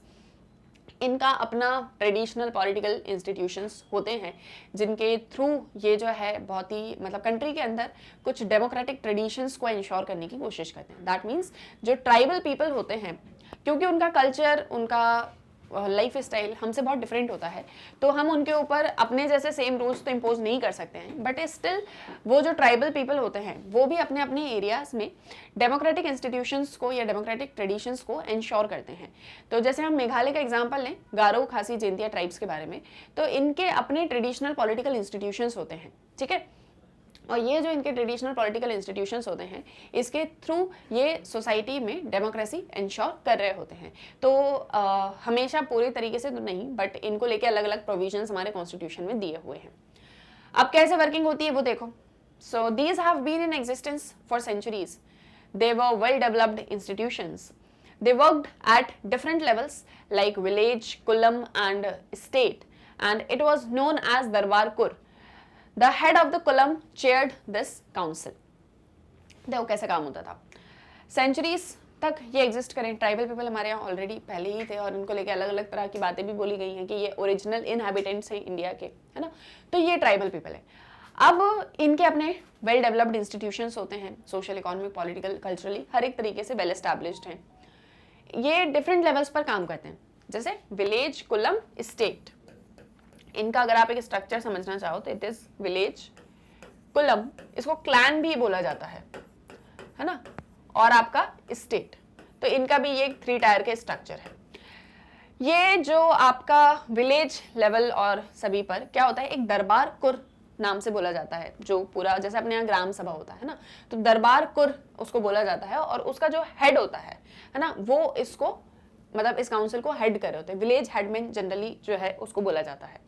इनका अपना ट्रेडिशनल पॉलिटिकल इंस्टीट्यूशंस होते हैं जिनके थ्रू ये जो है बहुत ही, मतलब कंट्री के अंदर कुछ डेमोक्रेटिक ट्रेडिशंस को इंश्योर करने की कोशिश करते हैं। दैट मीन्स जो ट्राइबल पीपल होते हैं, क्योंकि उनका कल्चर, उनका लाइफ स्टाइल हमसे बहुत डिफरेंट होता है, तो हम उनके ऊपर अपने जैसे सेम रूल्स तो इम्पोज नहीं कर सकते हैं। बट स्टिल वो जो ट्राइबल पीपल होते हैं वो भी अपने अपने एरियाज में डेमोक्रेटिक इंस्टीट्यूशंस को या डेमोक्रेटिक ट्रेडिशंस को इंश्योर करते हैं। तो जैसे हम मेघालय का एग्जांपल लें, गारो, खासी, जैंतिया ट्राइब्स के बारे में, तो इनके अपने ट्रेडिशनल पॉलिटिकल इंस्टीट्यूशंस होते हैं। ठीक है, और ये जो इनके ट्रेडिशनल पॉलिटिकल इंस्टीट्यूशंस होते हैं, इसके थ्रू ये सोसाइटी में डेमोक्रेसी इंश्योर कर रहे होते हैं। तो हमेशा पूरे तरीके से तो नहीं, बट इनको लेके अलग अलग प्रोविजंस हमारे कॉन्स्टिट्यूशन में दिए हुए हैं। अब कैसे वर्किंग होती है वो देखो। So these have been in existence for centuries. they were well developed institutions. They worked at different levels like village, kulam and state, and it was known as Darbar Kur. The head of the kulam chaired this council. देखो कैसे काम होता था. Centuries तक ये exist करें. Tribal people हमारे यहाँ ऑलरेडी पहले ही थे और इनको लेके अलग अलग तरह की बातें भी बोली गई हैं कि ये ओरिजिनल इनहैबिटेंट्स हैं इंडिया के, है ना. तो ये ट्राइबल पीपल है. अब इनके अपने वेल डेवलप्ड इंस्टीट्यूशंस होते हैं, सोशल, इकोनॉमिक, पॉलिटिकल, कल्चरली हर एक तरीके से वेल एस्टैब्लिश्ड हैं. ये डिफरेंट लेवल्स पर काम करते हैं, जैसे विलेज, कुलम, स्टेट. इनका अगर आप एक स्ट्रक्चर समझना चाहो तो इट इज विलेज, कुलम, इसको क्लैन भी बोला जाता है ना, और आपका स्टेट. तो इनका भी ये 3 टायर के स्ट्रक्चर है. ये जो आपका विलेज लेवल और सभी पर क्या होता है, एक दरबार कुर नाम से बोला जाता है, जो पूरा जैसे अपने यहाँ ग्राम सभा होता है ना, तो दरबार कुर उसको बोला जाता है. और उसका जो हेड होता है ना, वो इसको मतलब इस काउंसिल को हेड कर रहे होते हैं. विलेज हेडमैन जनरली जो है उसको बोला जाता है.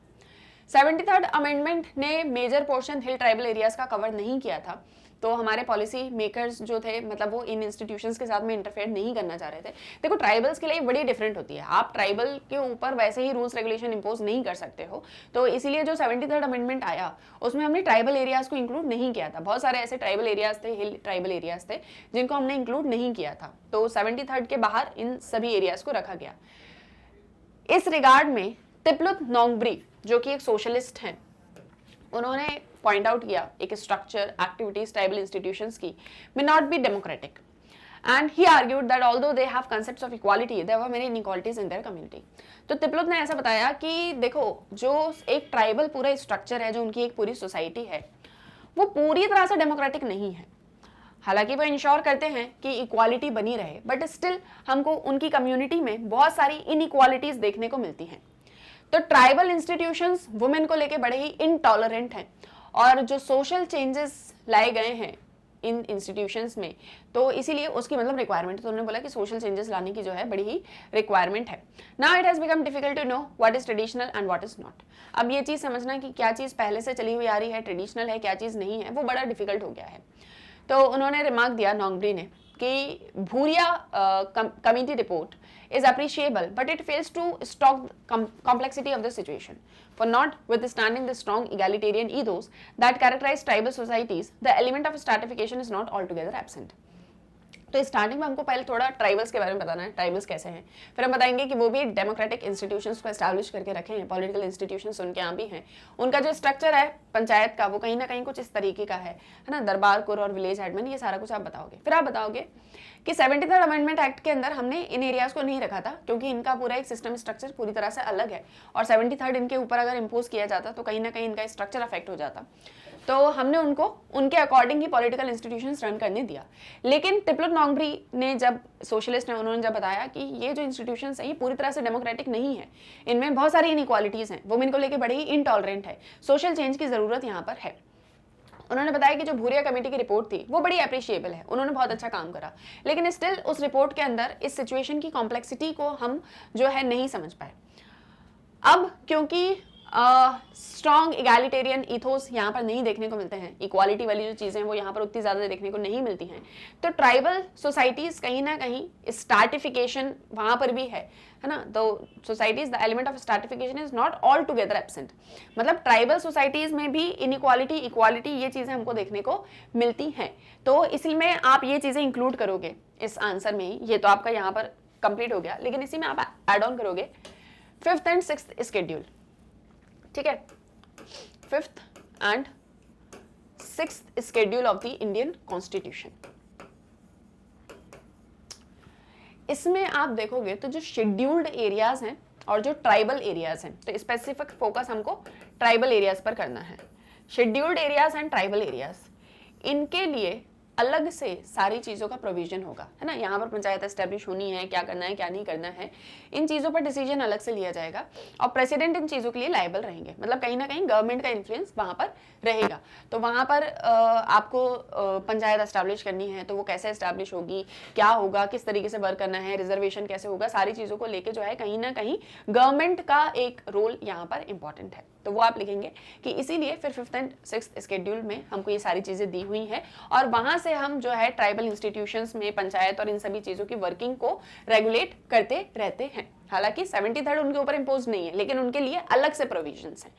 73rd अमेंडमेंट ने मेजर पोर्शन हिल ट्राइबल एरियाज का कवर नहीं किया था. तो हमारे पॉलिसी मेकर्स जो थे मतलब वो इन इंस्टीट्यूशंस के साथ में इंटरफेयर नहीं करना चाह रहे थे. देखो ट्राइबल्स के लिए बड़ी डिफरेंट होती है. आप ट्राइबल के ऊपर वैसे ही रूल्स रेगुलेशन इंपोज नहीं कर सकते हो. तो इसीलिए जो 73rd अमेंडमेंट आया उसमें हमने ट्राइबल एरियाज को इंक्लूड नहीं किया था. बहुत सारे ऐसे ट्राइबल एरियाज थे, हिल ट्राइबल एरियाज थे, जिनको हमने इंक्लूड नहीं किया था. तो 73rd के बाहर इन सभी एरियाज को रखा गया. इस रिगार्ड में तिपलुत नोंगब्री जो कि एक सोशलिस्ट हैं, उन्होंने पॉइंट आउट किया एक स्ट्रक्चर एक्टिविटीज ट्राइबल इंस्टीट्यूशंस की may not be democratic, and he argued that although they have concepts of equality there were many inequalities in their community. तो तिपलुत ने ऐसा बताया कि देखो जो एक ट्राइबल पूरा स्ट्रक्चर है, जो उनकी एक पूरी सोसाइटी है, वो पूरी तरह से डेमोक्रेटिक नहीं है. हालांकि वो इंश्योर करते हैं कि इक्वालिटी बनी रहे, बट स्टिल हमको उनकी कम्युनिटी में बहुत सारी इनइक्वालिटीज देखने को मिलती हैं. तो ट्राइबल इंस्टीट्यूशंस वुमेन को लेके बड़े ही इनटॉलरेंट हैं, और जो सोशल चेंजेस लाए गए हैं इन इंस्टीट्यूशंस में, तो इसीलिए उसकी मतलब रिक्वायरमेंट. तो उन्होंने बोला कि सोशल चेंजेस लाने की जो है बड़ी ही रिक्वायरमेंट है. Now it has become difficult to know what is traditional and what is not. अब ये चीज समझना कि क्या चीज पहले से चली हुई आ रही है, ट्रेडिशनल है, क्या चीज नहीं है, वो बड़ा डिफिकल्ट हो गया है. तो उन्होंने रिमार्क दिया नोंगब्री ने कि Bhuria committee report is appreciable, but it fails to stock complexity of the situation. For notwithstanding the strong egalitarian ethos that characterize tribal societies, the element of stratification is not altogether absent. तो starting में हमको पहले थोड़ा tribals के बारे में बताना है, ट्राइबल्स कैसे हैं. फिर हम बताएंगे कि वो भी डेमोक्रेटिक इंस्टीट्यूशंस को एस्टैब्लिश करके रखे हैं, पॉलिटिकल इंस्टीट्यूशंस उनके यहाँ भी हैं. उनका जो स्ट्रक्चर है पंचायत का वो कहीं ना कहीं कुछ इस तरीके का है ना, दरबार कुर और विलेज हेडमैन, ये सारा कुछ आप बताओगे. फिर आप बताओगे कि 73rd अमेंडमेंट एक्ट के अंदर हमने इन एरियाज को नहीं रखा था क्योंकि इनका पूरा एक सिस्टम स्ट्रक्चर पूरी तरह से अलग है, और 73rd इनके ऊपर अगर इम्पोज किया जाता तो कहीं ना कहीं इनका स्ट्रक्चर अफेक्ट हो जाता. तो हमने उनको उनके अकॉर्डिंग ही पॉलिटिकल इंस्टीट्यूशंस रन करने दिया. लेकिन तिपलुत नोंगब्री ने जब सोशलिस्ट ने उन्होंने जब बताया कि ये जो इंस्टीट्यूशंस हैं ये पूरी तरह से डेमोक्रेटिक नहीं है, इनमें बहुत सारी इनइक्वालिटीज हैं, वुमेन को लेकर बड़ी ही इनटॉलरेंट है, सोशल चेंज की जरूरत यहाँ पर है. उन्होंने बताया कि जो भूरिया कमेटी की रिपोर्ट थी वो बड़ी अप्रिशिएबल है, उन्होंने बहुत अच्छा काम करा, लेकिन स्टिल उस रिपोर्ट के अंदर इस सिचुएशन की कॉम्प्लेक्सिटी को हम जो है नहीं समझ पाए. अब क्योंकि स्ट्रॉन्ग इगैलिटेरियन इथोस यहाँ पर नहीं देखने को मिलते हैं, इक्वालिटी वाली जो चीज़ें वो यहाँ पर उतनी ज़्यादा देखने को नहीं मिलती हैं, तो ट्राइबल सोसाइटीज़ कहीं ना कहीं स्टार्टिफिकेशन वहाँ पर भी है ना. तो societies the element of stratification is not all together absent. मतलब ट्राइबल सोसाइटीज़ में भी इनइक्वालिटी, इक्वालिटी ये चीज़ें हमको देखने को मिलती हैं. तो इसलिए आप ये चीज़ें इंक्लूड करोगे इस आंसर में ही. ये तो आपका यहाँ पर कंप्लीट हो गया, लेकिन इसी में आप एड ऑन करोगे 5th एंड 6th स्केड्यूल. ठीक है, 5th and 6th schedule of the Indian constitution. इसमें आप देखोगे तो जो शेड्यूल्ड एरियाज हैं और जो ट्राइबल एरियाज हैं, तो स्पेसिफिक फोकस हमको ट्राइबल एरियाज पर करना है. Scheduled areas and tribal areas, इनके लिए अलग से सारी चीज़ों का प्रोविजन होगा, है ना. यहाँ पर पंचायत एस्टेब्लिश होनी है, क्या करना है क्या नहीं करना है, इन चीज़ों पर डिसीजन अलग से लिया जाएगा, और प्रेसिडेंट इन चीज़ों के लिए लायबल रहेंगे. मतलब कहीं ना कहीं गवर्नमेंट का इन्फ्लुएंस वहाँ पर रहेगा. तो वहाँ पर आपको पंचायत एस्टेब्लिश करनी है तो वो कैसे एस्टेब्लिश होगी, क्या होगा, किस तरीके से वर्क करना है, रिजर्वेशन कैसे होगा, सारी चीज़ों को लेकर जो है कहीं ना कहीं गवर्नमेंट का एक रोल यहाँ पर इंपॉर्टेंट है. तो वो आप लिखेंगे कि इसीलिए फिर 5th एंड 6th शेड्यूल में हमको ये सारी चीज़ें दी हुई हैं और वहाँ से हम जो है ट्राइबल इंस्टीट्यूशंस में पंचायत और इन सभी चीज़ों की वर्किंग को रेगुलेट करते रहते हैं। हालांकि 73rd उनके ऊपर इम्पोज नहीं है, लेकिन उनके लिए अलग से प्रोविजंस हैं।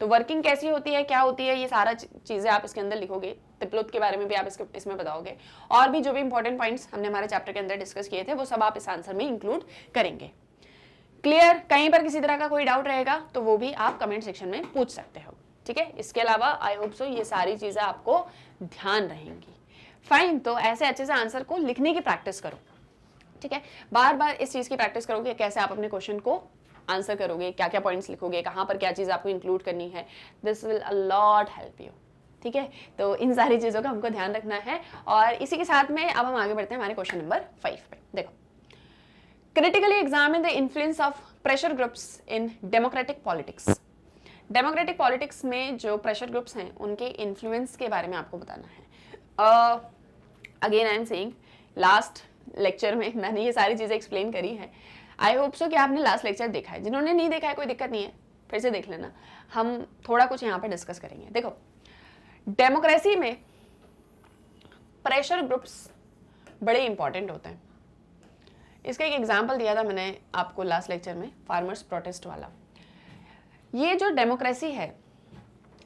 तो वर्किंग कैसी होती है, क्या होती है, ये सारा चीज़ें आप इसके अंदर लिखोगे। तिपलुत के बारे में भी आप इसमें बताओगे और भी जो भी इंपॉर्टेंट पॉइंट्स हमने हमारे चैप्टर के अंदर डिस्कस किए थे वो सब आप इस आंसर में इंक्लूड करेंगे। क्लियर? कहीं पर किसी तरह का कोई डाउट रहेगा तो वो भी आप कमेंट सेक्शन में पूछ सकते हो, ठीक है। इसके अलावा आई होप सो ये सारी चीज़ें आपको ध्यान रहेंगी। फाइन, तो ऐसे अच्छे से आंसर को लिखने की प्रैक्टिस करो, ठीक है। बार बार इस चीज़ की प्रैक्टिस करोगे कैसे आप अपने क्वेश्चन को आंसर करोगे, क्या क्या पॉइंट्स लिखोगे, कहाँ पर क्या चीज़ आपको इंक्लूड करनी है। This will a lot help you, ठीक है। तो इन सारी चीज़ों का हमको ध्यान रखना है और इसी के साथ में अब हम आगे बढ़ते हैं हमारे क्वेश्चन नंबर 5 पे। देखो, critically examine the influence of pressure groups in democratic politics. Democratic politics में जो प्रेशर ग्रुप्स हैं उनके इन्फ्लुएंस के बारे में आपको बताना है। Again I am saying, last lecture में मैंने ये सारी चीज़ें एक्सप्लेन करी हैं। आई होप सो कि आपने लास्ट लेक्चर देखा है। जिन्होंने नहीं देखा है कोई दिक्कत नहीं है, फिर से देख लेना। हम थोड़ा कुछ यहाँ पे डिस्कस करेंगे। देखो, डेमोक्रेसी में प्रेशर ग्रुप्स बड़े इंपॉर्टेंट होते हैं। इसका एक एग्जाम्पल दिया था मैंने आपको लास्ट लेक्चर में, फार्मर्स प्रोटेस्ट वाला। ये जो डेमोक्रेसी है,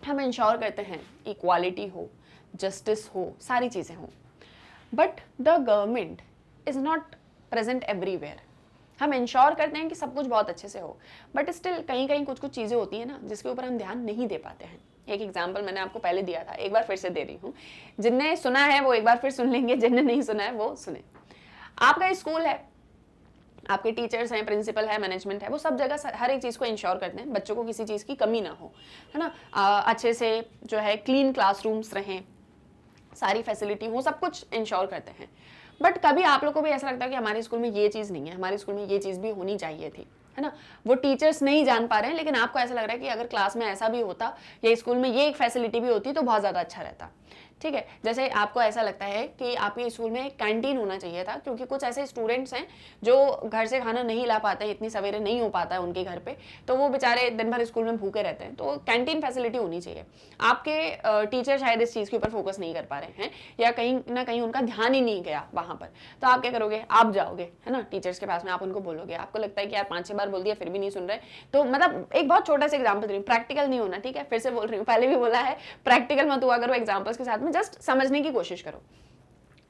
हम इंश्योर करते हैं इक्वालिटी हो, जस्टिस हो, सारी चीज़ें हो, but the government is not present everywhere. हम इंश्योर करते हैं कि सब कुछ बहुत अच्छे से हो, बट स्टिल कहीं कहीं कुछ कुछ चीज़ें होती हैं ना जिसके ऊपर हम ध्यान नहीं दे पाते हैं। एक एग्जाम्पल मैंने आपको पहले दिया था, एक बार फिर से दे रही हूँ। जिनने सुना है वो एक बार फिर सुन लेंगे, जिनने नहीं सुना है वो सुने। आपका स्कूल है, आपके टीचर्स हैं, प्रिंसिपल है, मैनेजमेंट है, वो सब जगह हर एक चीज़ को इंश्योर करते हैं बच्चों को किसी चीज़ की कमी ना हो, है ना। अच्छे से जो है क्लीन क्लासरूम्स रहें, सारी फैसिलिटी हो, सब कुछ इंश्योर करते हैं। बट कभी आप लोग को भी ऐसा लगता है कि हमारे स्कूल में ये चीज़ नहीं है, हमारे स्कूल में ये चीज़ भी होनी चाहिए थी, है ना। वो टीचर्स नहीं जान पा रहे हैं, लेकिन आपको ऐसा लग रहा है कि अगर क्लास में ऐसा भी होता या स्कूल में ये एक फैसिलिटी भी होती तो बहुत ज़्यादा अच्छा रहता, ठीक है। जैसे आपको ऐसा लगता है कि आपके स्कूल में कैंटीन होना चाहिए था, क्योंकि कुछ ऐसे स्टूडेंट्स हैं जो घर से खाना नहीं ला पाते हैं, इतनी सवेरे नहीं हो पाता है उनके घर पे, तो वो बेचारे दिन भर स्कूल में भूखे रहते हैं, तो कैंटीन फैसिलिटी होनी चाहिए। आपके टीचर शायद इस चीज़ के ऊपर फोकस नहीं कर पा रहे हैं या कहीं ना कहीं उनका ध्यान ही नहीं गया वहाँ पर, तो आप क्या करोगे, आप जाओगे, है ना, टीचर्स के पास में, आप उनको बोलोगे। आपको लगता है कि यार 5-6 बार बोल दिया फिर भी नहीं सुन रहे, तो मतलब एक बहुत छोटा सा एग्जाम्पल दे रही हूँ, प्रैक्टिकल नहीं होना, ठीक है। फिर से बोल रही हूँ, पहले भी बोला है, प्रैक्टिकल मत हुआ करो एग्जाम्पल्स के साथ में, जस्ट समझने की कोशिश करो।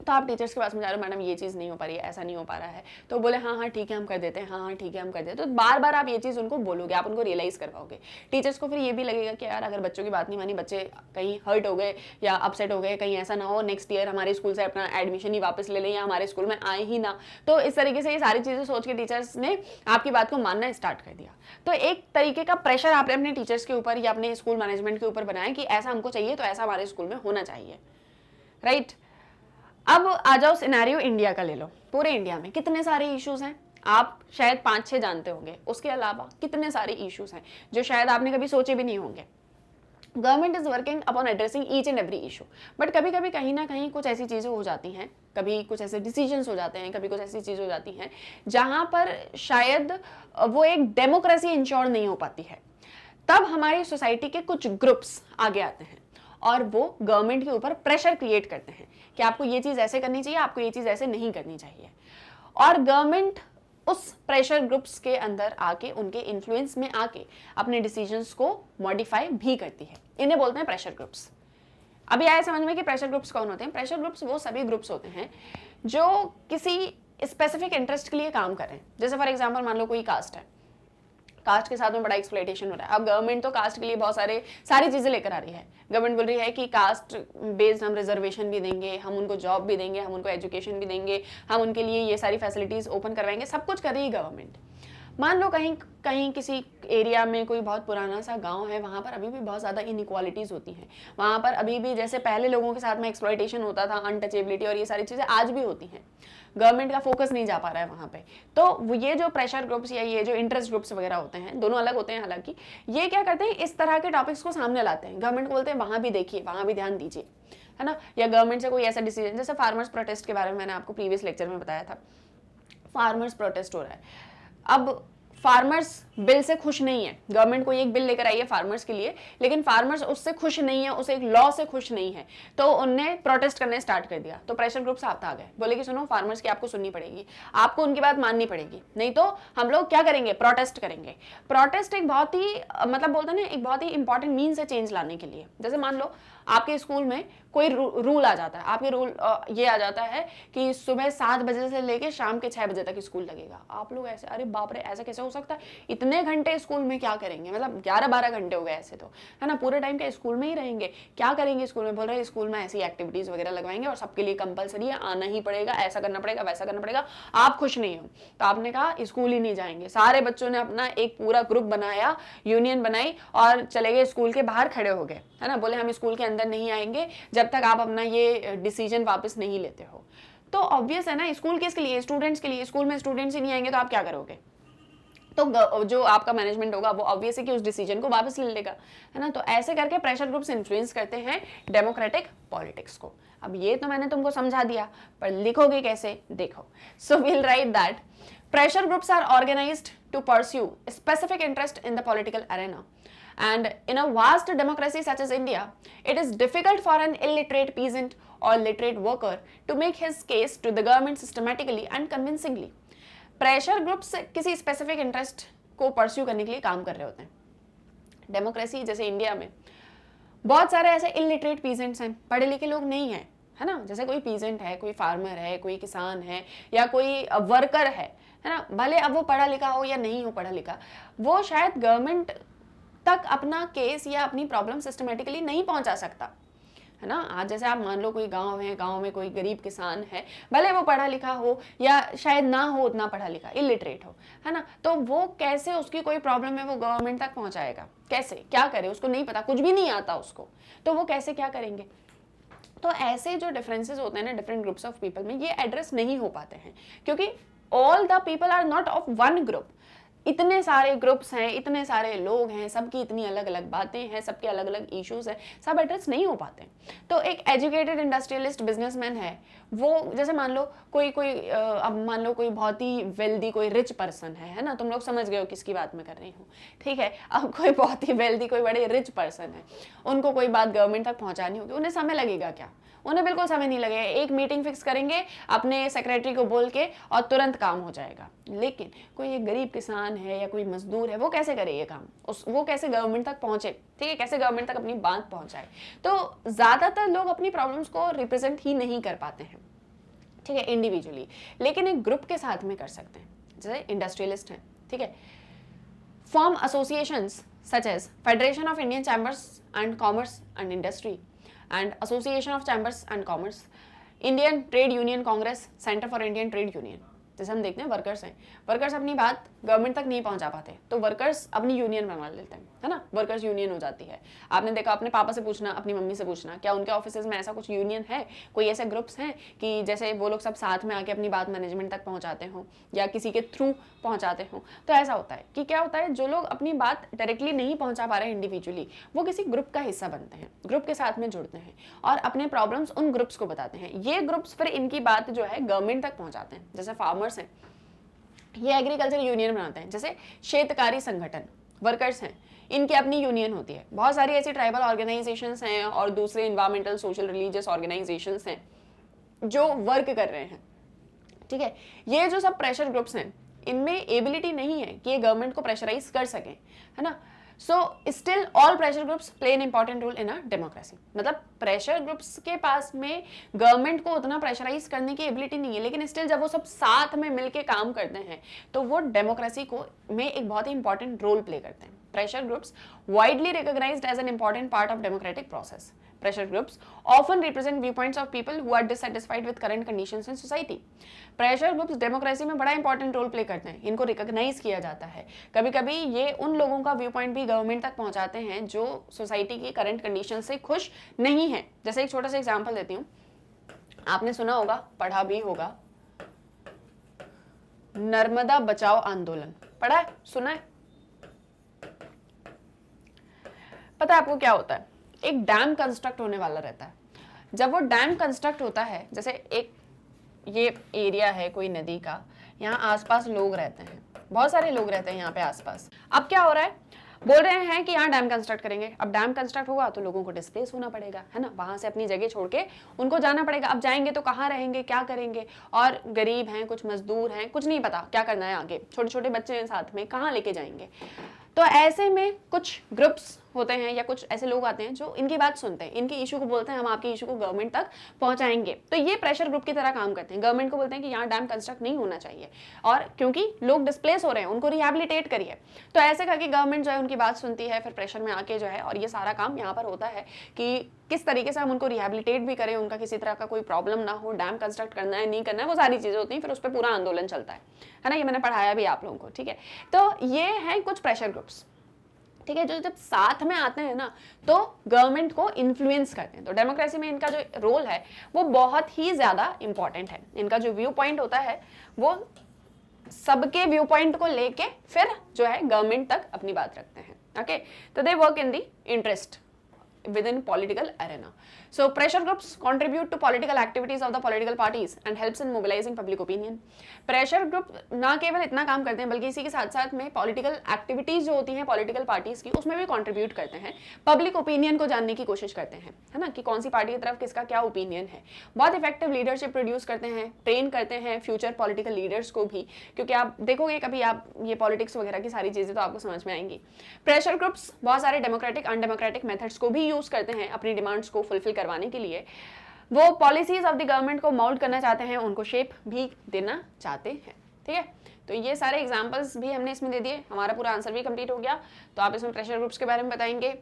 तो आप टीचर्स के पास में जा रहे हो, मैडम ये चीज़ नहीं हो पा रही है, ऐसा नहीं हो पा रहा है, तो बोले हाँ हाँ ठीक है हम कर देते हैं, हाँ हाँ ठीक है हम कर देते हैं। तो बार बार आप ये चीज़ उनको बोलोगे, आप उनको रियलाइज़ करवाओगे। टीचर्स को फिर ये भी लगेगा कि यार अगर बच्चों की बात नहीं मानी, बच्चे कहीं हर्ट हो गए या अपसेट हो गए, कहीं ऐसा ना हो नेक्स्ट ईयर हमारे स्कूल से अपना एडमिशन ही वापस ले लें या हमारे स्कूल में आए ही ना। तो इस तरीके से ये सारी चीज़ें सोच के टीचर्स ने आपकी बात को मानना स्टार्ट कर दिया। तो एक तरीके का प्रेशर आपने अपने टीचर्स के ऊपर या अपने स्कूल मैनेजमेंट के ऊपर बनाया कि ऐसा हमको चाहिए, तो ऐसा हमारे स्कूल में होना चाहिए, राइट। अब आ जाओ सिनेरियो इंडिया का ले लो। पूरे इंडिया में कितने सारे इश्यूज हैं, आप शायद 5-6 जानते होंगे, उसके अलावा कितने सारे इश्यूज हैं जो शायद आपने कभी सोचे भी नहीं होंगे। Government is working upon addressing each and every issue, but कभी कभी कहीं ना कहीं कुछ ऐसी चीज़ें हो जाती हैं, कभी कुछ ऐसे डिसीजंस हो जाते हैं, कभी कुछ ऐसी चीज़ हो जाती हैं जहाँ पर शायद वो एक डेमोक्रेसी इंश्योर नहीं हो पाती है। तब हमारी सोसाइटी के कुछ ग्रुप्स आगे आते हैं और वो गवर्नमेंट के ऊपर प्रेशर क्रिएट करते हैं कि आपको ये चीज़ ऐसे करनी चाहिए, आपको ये चीज़ ऐसे नहीं करनी चाहिए। और गवर्नमेंट उस प्रेशर ग्रुप्स के अंदर आके, उनके इन्फ्लुएंस में आके अपने डिसीजंस को मॉडिफाई भी करती है। इन्हें बोलते हैं प्रेशर ग्रुप्स। अभी आया समझ में कि प्रेशर ग्रुप्स कौन होते हैं। प्रेशर ग्रुप्स वो सभी ग्रुप्स होते हैं जो किसी स्पेसिफिक इंटरेस्ट के लिए काम कर रहे हैं। जैसे फॉर एग्जाम्पल मान लो कोई कास्ट है, कास्ट के साथ में बड़ा एक्सप्लॉयटेशन हो रहा है। अब गवर्नमेंट तो कास्ट के लिए बहुत सारी चीज़ें लेकर आ रही है। गवर्नमेंट बोल रही है कि कास्ट बेस्ड हम रिजर्वेशन भी देंगे, हम उनको जॉब भी देंगे, हम उनको एजुकेशन भी देंगे, हम उनके लिए ये सारी फैसिलिटीज़ ओपन करवाएंगे, सब कुछ कर रही है गवर्नमेंट। मान लो कहीं किसी एरिया में कोई बहुत पुराना सा गांव है, वहाँ पर अभी भी बहुत ज़्यादा इनइक्वालिटीज़ होती हैं, वहाँ पर अभी भी जैसे पहले लोगों के साथ में एक्सप्लॉयटेशन होता था, अनटचेबिलिटी और ये सारी चीज़ें आज भी होती हैं। गवर्नमेंट का फोकस नहीं जा पा रहा है वहाँ पे। तो ये जो प्रेशर ग्रुप्स या ये जो इंटरेस्ट ग्रुप्स वगैरह होते हैं, दोनों अलग होते हैं हालांकि, ये क्या करते हैं, इस तरह के टॉपिक्स को सामने लाते हैं। गवर्नमेंट को बोलते हैं वहाँ भी देखिए, वहाँ भी ध्यान दीजिए, है ना। या गवर्नमेंट से कोई ऐसा डिसीजन, जैसे फार्मर्स प्रोटेस्ट के बारे में मैंने आपको प्रीवियस लेक्चर में बताया था, फार्मर्स प्रोटेस्ट हो रहा है। अब फार्मर्स बिल से खुश नहीं है, गवर्नमेंट कोई एक बिल लेकर आई है फार्मर्स के लिए, लेकिन फार्मर्स उससे खुश नहीं है, उस एक लॉ से खुश नहीं है, तो उनने प्रोटेस्ट करने स्टार्ट कर दिया। तो प्रेशर ग्रुप्स आ गए, बोले कि सुनो फार्मर्स की आपको सुननी पड़ेगी, आपको उनकी बात माननी पड़ेगी, नहीं तो हम लोग क्या करेंगे, प्रोटेस्ट करेंगे। प्रोटेस्ट एक बहुत ही मतलब बोलते हैं ना, एक बहुत ही इंपॉर्टेंट मीन्स है चेंज लाने के लिए। जैसे मान लो आपके स्कूल में कोई रूल आ जाता है, आपके रूल ये आ जाता है कि सुबह 7 बजे से लेके शाम के 6 बजे तक स्कूल लगेगा। आप लोग ऐसे, अरे बाप रे ऐसा कैसे हो सकता है, इतने घंटे स्कूल में क्या करेंगे, मतलब 11-12 घंटे हो गए ऐसे तो, है ना, पूरे टाइम क्या स्कूल में ही रहेंगे, क्या करेंगे स्कूल में। बोल रहे स्कूल में ऐसी एक्टिविटीज वगैरह लगवाएंगे और सबके लिए कंपलसरी है, आना ही पड़ेगा, ऐसा करना पड़ेगा, वैसा करना पड़ेगा। आप खुश नहीं हो तो आपने कहा स्कूल ही नहीं जाएंगे। सारे बच्चों ने अपना एक पूरा ग्रुप बनाया, यूनियन बनाई और चले गए स्कूल के बाहर खड़े हो गए, है ना, बोले हम स्कूल के अंदर नहीं आएंगे जब तक आप अपना ये डिसीजन वापस नहीं लेते हो। तो ऑब्वियस है ना, स्कूल किसके लिए, स्टूडेंट्स के लिए। स्कूल में स्टूडेंट्स ही नहीं आएंगे तो आप क्या करोगे, तो जो आपका मैनेजमेंट होगा वो ऑब्वियस है कि उस डिसीजन को वापस ले लेगा, है ना। तो ऐसे करके प्रेशर ग्रुप्स इन्फ्लुएंस करते हैं डेमोक्रेटिक पॉलिटिक्स को। अब ये तो मैंने तुमको समझा दिया, पर लिखोगे कैसे, देखो। So we'll write that pressure groups are organised to pursue specific interest in the political arena. And in a vast democracy such as India, it is difficult for an illiterate peasant or literate worker to make his case to the government systematically and convincingly. Pressure groups किसी specific interest को pursue करने के लिए काम कर रहे होते हैं। डेमोक्रेसी जैसे इंडिया में बहुत सारे ऐसे इलिटरेट पीजेंट्स हैं, पढ़े लिखे लोग नहीं हैं, है ना। जैसे कोई पीजेंट है, कोई फार्मर है, कोई किसान है या कोई वर्कर है ना, भले अब वो पढ़ा लिखा हो या नहीं हो पढ़ा लिखा, वो शायद गवर्नमेंट तक अपना केस या अपनी प्रॉब्लम सिस्टमेटिकली नहीं पहुंचा सकता, है ना। आज जैसे आप मान लो कोई गांव है, गांव में कोई गरीब किसान है, भले वो पढ़ा लिखा हो या शायद ना हो उतना पढ़ा लिखा, इलिटरेट हो, है ना, तो वो कैसे उसकी कोई प्रॉब्लम है वो गवर्नमेंट तक पहुंचाएगा, कैसे, क्या करे, उसको नहीं पता, कुछ भी नहीं आता उसको, तो वो कैसे क्या करेंगे। तो ऐसे जो डिफरेंसेस होते हैं ना डिफरेंट ग्रुप्स ऑफ पीपल में, ये एड्रेस नहीं हो पाते हैं, क्योंकि all the people are not of one group. इतने सारे ग्रुप्स हैं, इतने सारे लोग हैं, सबकी इतनी अलग अलग बातें हैं, सबके अलग अलग इश्यूज हैं, सब एड्रेस नहीं हो पाते। तो एक एजुकेटेड इंडस्ट्रियलिस्ट बिजनेसमैन है, वो जैसे मान लो कोई अब मान लो कोई बहुत ही वेल्दी कोई रिच पर्सन है ना, तुम लोग समझ गए हो किसकी बात मैं कर रही हूँ, ठीक है। अब कोई बहुत ही वेल्दी कोई बड़े रिच पर्सन है, उनको कोई बात गवर्नमेंट तक पहुँचानी होगी, उन्हें समय लगेगा क्या, उन्हें बिल्कुल समय नहीं लगेगा। एक मीटिंग फिक्स करेंगे अपने सेक्रेटरी को बोल के और तुरंत काम हो जाएगा। लेकिन कोई एक गरीब किसान है या कोई मजदूर है, वो कैसे करे ये काम, वो कैसे गवर्नमेंट तक पहुंचे, ठीक है, कैसे गवर्नमेंट तक अपनी बात पहुंचाए। तो ज्यादातर लोग अपनी प्रॉब्लम्स को रिप्रेजेंट ही नहीं कर पाते हैं, ठीक है, इंडिविजुअली, लेकिन एक ग्रुप के साथ में कर सकते हैं। जैसे इंडस्ट्रियलिस्ट हैं, ठीक है, form associations such as Federation of Indian Chambers and Commerce and Industry and Association of Chambers and Commerce, Indian Trade Union Congress, Center for Indian Trade Union। जैसे हम देखते हैं वर्कर्स हैं, वर्कर्स अपनी बात गवर्नमेंट तक नहीं पहुंचा पाते, तो वर्कर्स अपनी यूनियन बनवा लेते हैं, है ना, वर्कर्स यूनियन हो जाती है। आपने देखा, अपने पापा से पूछना, अपनी मम्मी से पूछना, क्या उनके ऑफिस में ऐसा कुछ यूनियन है, कोई ऐसे ग्रुप्स हैं कि जैसे वो लोग सब साथ में आके अपनी बात मैनेजमेंट तक पहुंचाते हों या किसी के थ्रू पहुंचाते हों। तो ऐसा होता है कि क्या होता है, जो लोग अपनी बात डायरेक्टली नहीं पहुंचा पा रहे हैं इंडिविजुअली, वो किसी ग्रुप का हिस्सा बनते हैं, ग्रुप के साथ में जुड़ते हैं और अपने प्रॉब्लम्स उन ग्रुप्स को बताते हैं। ये ग्रुप्स फिर इनकी बात जो है गवर्नमेंट तक पहुंचाते हैं। जैसे फार्मर्स हैं, ये एग्रीकल्चर यूनियन बनाते हैं। जैसे शेतकारी संगठन, वर्कर्स हैं, इनकी अपनी यूनियन होती है। बहुत सारी ऐसी ट्राइबल ऑर्गेनाइजेशंस हैं और दूसरे इन्वायरमेंटल, सोशल, रिलीजियस ऑर्गेनाइजेशंस हैं जो वर्क कर रहे हैं, ठीक है। ये जो सब प्रेशर ग्रुप्स हैं, इनमें एबिलिटी नहीं है कि ये गवर्नमेंट को प्रेशराइज कर सकें, है ना। So still all pressure groups play an important role in a democracy. मतलब प्रेशर ग्रुप्स के पास में गवर्नमेंट को उतना प्रेशराइज करने की एबिलिटी नहीं है, लेकिन स्टिल जब वो सब साथ में मिलके काम करते हैं तो वो डेमोक्रेसी को में एक बहुत ही इंपॉर्टेंट रोल प्ले करते हैं। Pressure groups, widely recognized as an important part of democratic process. Pressure groups often represent viewpoints of people who are dissatisfied with current conditions in society. Pressure groups democracy में बड़ा important role play करते हैं, इनको recognise किया जाता है। कभी कभी ये उन लोगों का व्यू पॉइंट भी गवर्नमेंट तक पहुंचाते हैं जो सोसाइटी की करंट कंडीशन से खुश नहीं है। जैसे एक छोटा सा एग्जाम्पल देती हूँ, आपने सुना होगा, पढ़ा भी होगा, नर्मदा बचाओ आंदोलन, पढ़ा है, सुना है? पता है आपको क्या होता है, एक डैम कंस्ट्रक्ट होने वाला रहता है। जब वो डैम कंस्ट्रक्ट होता है, जैसे एक ये एरिया है कोई नदी का, यहाँ आसपास लोग रहते हैं, बहुत सारे लोग रहते हैं यहाँ पे आसपास। अब क्या हो रहा है, बोल रहे हैं कि यहाँ डैम कंस्ट्रक्ट करेंगे। अब डैम कंस्ट्रक्ट होगा तो लोगों को डिस्प्लेस होना पड़ेगा, है ना, वहां से अपनी जगह छोड़ के उनको जाना पड़ेगा। अब जाएंगे तो कहाँ रहेंगे, क्या करेंगे, और गरीब हैं, कुछ मजदूर हैं, कुछ नहीं पता क्या करना है आगे, छोटे छोटे बच्चे हैं साथ में, कहाँ लेके जाएंगे। तो ऐसे में कुछ ग्रुप्स होते हैं या कुछ ऐसे लोग आते हैं जो इनकी बात सुनते हैं, इनकी इशू को बोलते हैं हम आपकी इशू को गवर्नमेंट तक पहुंचाएंगे। तो ये प्रेशर ग्रुप की तरह काम करते हैं, गवर्नमेंट को बोलते हैं कि यहाँ डैम कंस्ट्रक्ट नहीं होना चाहिए, और क्योंकि लोग डिस्प्लेस हो रहे हैं उनको रिहैबिलिटेट करिए। तो ऐसे करके गवर्नमेंट जो है उनकी बात सुनती है, फिर प्रेशर में आके जो है, और ये सारा काम यहाँ पर होता है कि किस तरीके से हम उनको रिहैबिलिटेट भी करें, उनका किसी तरह का कोई प्रॉब्लम ना हो, डैम कंस्ट्रक्ट करना है नहीं करना है, वो सारी चीजें होती हैं, फिर उस पर पूरा आंदोलन चलता है ना। ये मैंने पढ़ाया भी आप लोगों को, ठीक है। तो ये है कुछ प्रेशर ग्रुप्स, ठीक है, जो जब साथ में आते हैं ना तो गवर्नमेंट को इन्फ्लुएंस करते हैं। तो डेमोक्रेसी में इनका जो रोल है वो बहुत ही ज्यादा इंपॉर्टेंट है। इनका जो व्यू पॉइंट होता है वो सबके व्यू पॉइंट को लेके फिर जो है गवर्नमेंट तक अपनी बात रखते हैं। ओके, तो they work in the interest within political arena. So pressure groups contribute to political activities of the political parties and helps in mobilizing public opinion. Pressure group ना केवल इतना काम करते हैं बल्कि इसी के साथ साथ में पॉलिटिकल एक्टिविटीज जो होती हैं पॉलिटिकल पार्टीज की उसमें भी कंट्रीब्यूट करते हैं, पब्लिक ओपिनियन को जानने की कोशिश करते हैं, है ना, कि कौन सी पार्टी की तरफ किसका क्या ओपिनियन है। बहुत इफेक्टिव लीडरशिप प्रोड्यूस करते हैं, ट्रेन करते हैं फ्यूचर पॉलिटिकल लीडर्स को भी, क्योंकि आप देखोगे कभी आप ये पॉलिटिक्स वगैरह की सारी चीजें तो आपको समझ में आएंगी। प्रेशर ग्रुप्स बहुत सारे डेमोक्रेटिक अनडेमोक्रेटिक मेथड्स को भी यूज करते हैं अपनी डिमांड्स को फुलफिल करवाने के लिए। वो पॉलिसीज ऑफ द गवर्नमेंट को मोल्ड करना चाहते हैं, उनको शेप भी देना चाहते हैं, ठीक है। तो ये सारे एग्जांपल्स भी हमने इसमें दे दिए, हमारा पूरा आंसर भी कंप्लीट हो गया। तो आप इसमें प्रेशर ग्रुप्स के बारे में बताएंगे,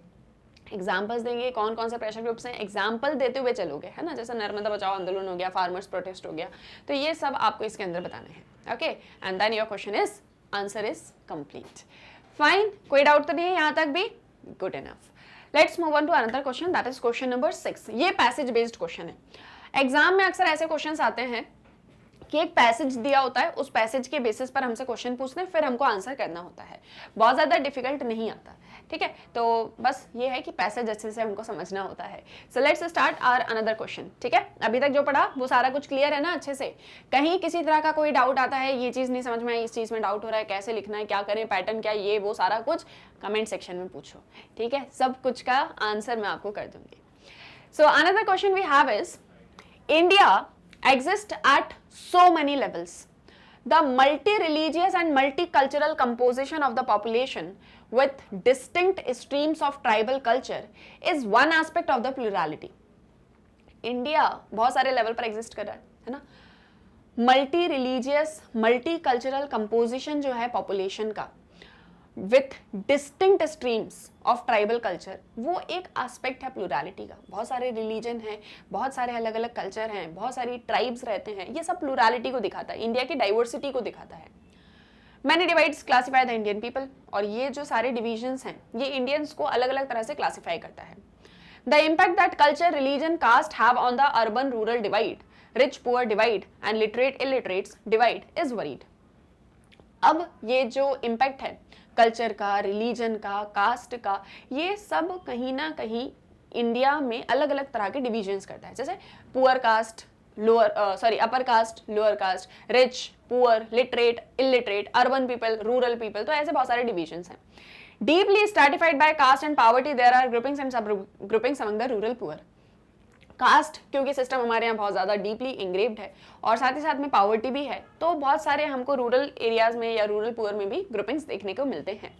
एग्जाम्पल्स देंगे, कौन कौन से प्रेशर ग्रुप्स हैं, एग्जाम्पल देते हुए चलोगे, है ना, जैसे नर्मदा बचाओ आंदोलन हो गया, फार्मर्स प्रोटेस्ट हो गया, तो ये सब आपको इसके अंदर बताने हैं। Okay, and then your question is answer is complete. Fine, कोई डाउट तो नहीं है यहाँ तक भी? Good enough. Let's move on to another question, that is question number 6। ये पैसेज बेस्ड क्वेश्चन है। एग्जाम में अक्सर ऐसे क्वेश्चंस आते हैं कि एक पैसेज दिया होता है, उस पैसेज के बेसिस पर हमसे क्वेश्चन पूछते हैं, फिर हमको आंसर करना होता है। बहुत ज्यादा डिफिकल्ट नहीं आता, ठीक है। तो बस ये है कि पैसेज अच्छे से हमको समझना होता है। So let's start our another question, ठीक है। अभी तक जो पढ़ा वो सारा कुछ क्लियर है ना अच्छे से? कहीं किसी तरह का कोई डाउट आता है, ये चीज नहीं समझ में आई, इस चीज में डाउट हो रहा है, कैसे लिखना है, क्या करें, पैटर्न क्या, ये वो सारा कुछ कमेंट सेक्शन में पूछो, ठीक है। सब कुछ का आंसर मैं आपको कर दूंगी। So another question we have is, India exist at so many levels. The multi-religious and multicultural composition of the population with distinct streams of tribal culture is one aspect of the plurality. India बहुत सारे level पर exist कर रहा है ना। Multi religious multi cultural composition जो है population का with distinct streams of tribal culture, वो एक एस्पेक्ट है प्लूरैलिटी का। बहुत सारे रिलीजन हैं, बहुत सारे अलग अलग कल्चर हैं, बहुत सारी ट्राइब्स रहते हैं, ये सब प्लूरैलिटी को दिखाता है, इंडिया की डाइवर्सिटी को दिखाता है। Many divides classify the Indian people, और ये जो सारे डिविजन्स हैं ये इंडियंस को अलग अलग तरह से क्लासिफाई करता है। The impact that culture, religion, caste have on the urban rural divide, rich poor divide and literate illiterates divide is worried. अब ये जो इम्पैक्ट है कल्चर का, रिलीजन का, कास्ट का, ये सब कहीं ना कहीं इंडिया में अलग अलग तरह के डिविजन्स करता है। जैसे poor caste, upper caste, lower caste, rich, poor, literate, illiterate, urban people, rural people, तो ऐसे बहुत सारे डिविजन्स हैं। Deeply stratified by caste and poverty, there are groupings and sub groupings among the rural poor. Caste क्योंकि system हमारे यहाँ बहुत ज़्यादा डीपली इंग्रेव्ड है और साथ ही साथ में पॉवर्टी भी है, तो बहुत सारे हमको रूरल एरियाज में या रूरल पुअर में भी ग्रुपिंग्स देखने को मिलते हैं।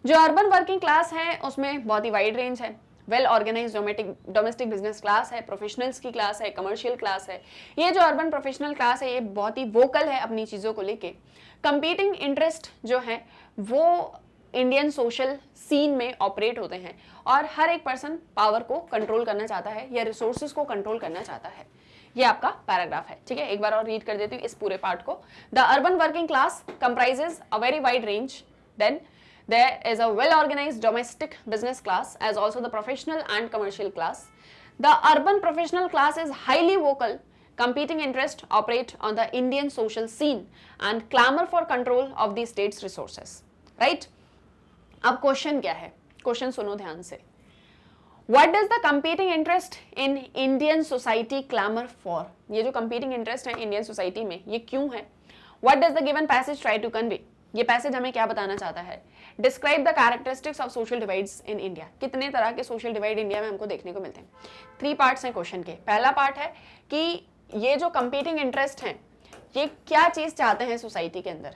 जो अर्बन वर्किंग क्लास है उसमें बहुत ही वाइड रेंज है। Well organise domestic business class है, प्रोफेशनल्स की क्लास है, कमर्शियल क्लास है। ये जो अर्बन प्रोफेशनल क्लास है ये बहुत ही वोकल है अपनी चीज़ों को लेके। कंपीटिंग इंटरेस्ट जो है वो इंडियन सोशल सीन में ऑपरेट होते हैं और हर एक पर्सन पावर को कंट्रोल करना चाहता है या रिसोर्सेज को कंट्रोल करना चाहता है। ये आपका पैराग्राफ है, ठीक है। एक बार और रीड कर देती हूँ इस पूरे पार्ट को। The urban working class comprises a very wide range, then there is a well organized domestic business class as also the professional and commercial class. The urban professional class is highly vocal. Competing interests operate on the Indian social scene and clamor for control of the state's resources. Right? अब question क्या है? Question सुनो ध्यान से। What does the competing interest in Indian society clamor for? ये जो competing interest है Indian society में ये क्यों है? What does the given passage try to convey? ये पैसेज हमें क्या बताना चाहता है? Describe the characteristics of social divides in India. कितने तरह के सोशल डिवाइड इंडिया में हमको देखने को मिलते हैं। 3 पार्ट्स हैं क्वेश्चन के। पहला पार्ट है कि ये जो कंपीटिंग इंटरेस्ट हैं ये क्या चीज चाहते हैं सोसाइटी के अंदर।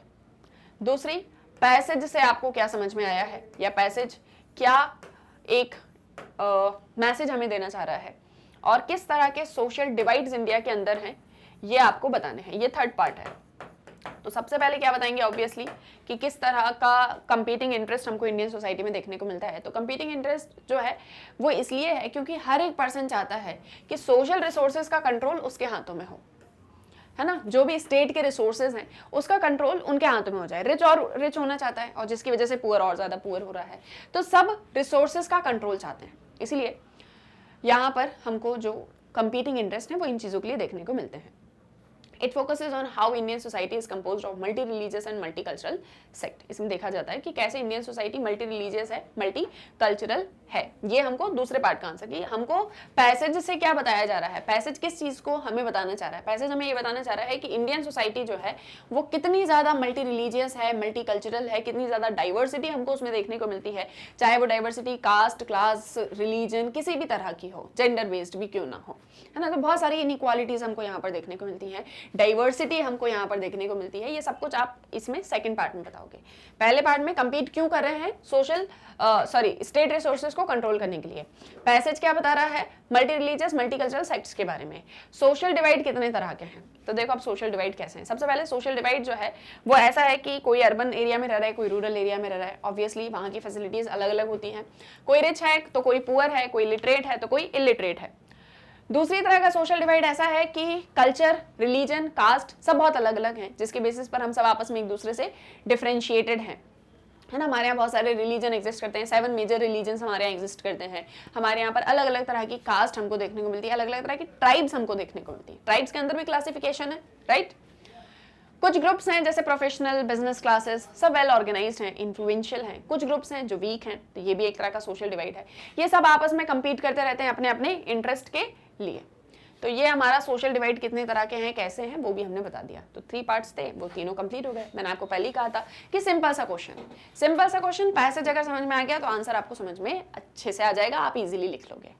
दूसरी, पैसेज से आपको क्या समझ में आया है या पैसेज क्या एक मैसेज हमें देना चाह रहा है, और किस तरह के सोशल डिवाइड्स इंडिया के अंदर हैं ये आपको बताने हैं। ये थर्ड पार्ट है। तो सबसे पहले क्या बताएंगे ऑब्वियसली कि किस तरह का कंपीटिंग इंटरेस्ट हमको इंडियन सोसाइटी में देखने को मिलता है। तो कंपीटिंग इंटरेस्ट जो है वो इसलिए है क्योंकि हर एक पर्सन चाहता है कि सोशल रिसोर्सेज का कंट्रोल उसके हाथों में हो, है ना। जो भी स्टेट के रिसोर्सेज हैं उसका कंट्रोल उनके हाथों में हो जाए। रिच और रिच होना चाहता है और जिसकी वजह से पुअर और ज्यादा पुअर हो रहा है। तो सब रिसोर्सेज का कंट्रोल चाहते हैं। इसीलिए यहाँ पर हमको जो कंपीटिंग इंटरेस्ट है वो इन चीजों के लिए देखने को मिलते हैं। It focuses on how Indian society is composed of multi-religious and multicultural sect। इसमें देखा जाता है कि कैसे इंडियन सोसाइटी मल्टी रिलीजियस है, मल्टी कल्चरल है। ये हमको दूसरे पार्ट का आंसर कि हमको पैसेज से क्या बताया जा रहा है, पैसेज किस चीज को हमें बताना चाह रहा है। पैसेज हमें ये बताना चाह रहा है कि इंडियन सोसाइटी जो है वो कितनी ज्यादा मल्टी रिलीजियस है, मल्टी कल्चरल है, कितनी ज्यादा डाइवर्सिटी हमको उसमें देखने को मिलती है। चाहे वो डाइवर्सिटी कास्ट, क्लास, रिलीजन किसी भी तरह की हो, जेंडर बेस्ड भी क्यों ना हो, है ना। तो बहुत सारी इनइक्वालिटीज हमको यहाँ पर देखने को मिलती है, डाइवर्सिटी हमको यहाँ पर देखने को मिलती है। ये सब कुछ आप इसमें सेकंड पार्ट में बताओगे। पहले पार्ट में कंपीट क्यों कर रहे हैं सोशल स्टेट रिसोर्सेज को कंट्रोल करने के लिए। पैसेज क्या बता रहा है, multi religious multi cultural sects के बारे में। सोशल डिवाइड कितने तरह के हैं, तो देखो अब सोशल डिवाइड कैसे हैं। सबसे पहले सोशल डिवाइड जो है वो ऐसा है कि कोई अर्बन एरिया में रह रहा है, कोई रूरल एरिया में रह रहा है। ऑब्वियसली वहाँ की फैसिलिटीज अलग अलग होती हैं। कोई रिच है तो कोई पुअर है, कोई लिटरेट है तो कोई इलिटरेट है। दूसरी तरह का सोशल डिवाइड ऐसा है कि कल्चर, रिलीजन, कास्ट सब बहुत अलग अलग हैं, जिसके बेसिस पर हम सब आपस में एक दूसरे से डिफरेंशिएटेड हैं, है ना। हमारे यहाँ बहुत सारे रिलीजन एग्जिस्ट करते हैं, 7 मेजर रिलीजन हमारे यहाँ एग्जिस्ट करते हैं। हमारे यहाँ पर अलग अलग तरह की कास्ट हमको देखने को मिलती है, अलग अलग तरह की ट्राइब्स हमको देखने को मिलती है। ट्राइब्स के अंदर भी क्लासिफिकेशन है, राइट। कुछ ग्रुप्स हैं जैसे प्रोफेशनल, बिजनेस क्लासेस, सब वेल ऑर्गेनाइज्ड हैं, इन्फ्लुएंशियल हैं। कुछ ग्रुप्स हैं जो वीक हैं, तो ये भी एक तरह का सोशल डिवाइड है। ये सब आपस में compete करते रहते हैं अपने अपने इंटरेस्ट के लिए। तो ये हमारा सोशल डिवाइड कितने तरह के हैं, कैसे हैं, वो भी हमने बता दिया। तो 3 पार्ट्स थे, वो तीनों कंप्लीट हो गए। मैंने आपको पहले ही कहा था कि सिंपल सा क्वेश्चन, पैसेज अगर समझ में आ गया तो आंसर आपको समझ में अच्छे से आ जाएगा, आप इजीली लिख लोगे,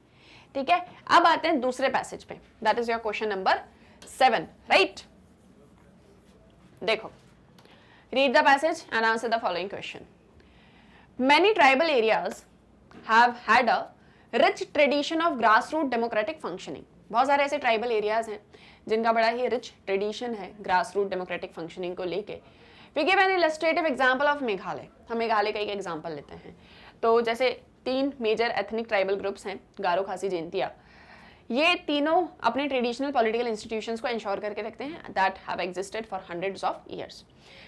ठीक है। अब आते हैं दूसरे पैसेज पे, that is your question number 7, right. देखो, read the passage and answer the following question. Many tribal areas have had a rich tradition of grassroots democratic functioning. बहुत सारे ऐसे ट्राइबल एरियाज हैं जिनका बड़ा ही रिच ट्रेडिशन है ग्रासरूट डेमोक्रेटिक फंक्शनिंग को लेके। We give an illustrative example of Meghalaya. हम मेघालय का एक एग्जांपल लेते हैं। तो जैसे 3 मेजर एथनिक ट्राइबल ग्रुप्स हैं, गारो, खासी, जैंतिया। ये तीनों अपने ट्रेडिशनल पॉलिटिकल इंस्टीट्यूशंस को इंश्योर करके रखते हैं that have existed for hundreds of years.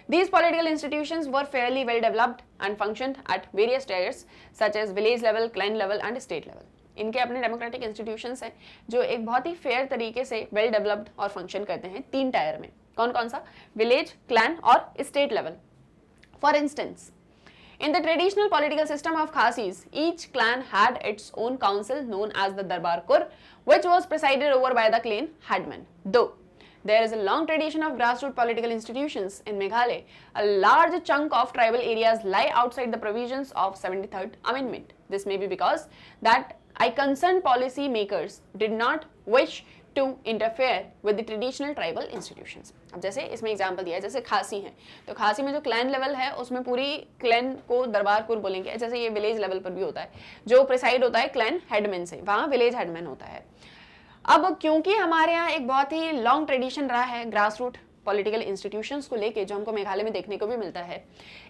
These political institutions were fairly well developed and functioned at various tiers such as village level, clan level and state level. इनके अपने democratic institutions हैं जो एक बहुत ही fair तरीके से well developed और function करते हैं 3 टायर में। कौन कौन सा? विलेज, क्लैन और state level. For instance, in the traditional political system of Khasis, each clan had its own council known as the Darbar Kur, which was presided over by the clan headman. Though there is a long tradition of grassroots political institutions in Meghalaya, a large chunk of tribal areas lie outside the provisions of 73rd Amendment. This may be because that concerned policy makers did not wish to interfere with the traditional tribal institutions. अब जैसे इसमें example दिया है, जैसे खासी है तो खासी में जो क्लैन लेवल है उसमें पूरी क्लैन को दरबार कुर बोलेंगे। जैसे ये विलेज लेवल पर भी होता है, जो प्रिसाइड होता है क्लैन हेडमैन से, वहाँ विलेज हेडमैन होता है। अब क्योंकि हमारे यहाँ एक बहुत ही लॉन्ग ट्रेडिशन रहा है ग्रासरूट पॉलिटिकल इंस्टीट्यूशंस को लेके, जो हमको मेघालय में देखने को भी मिलता है,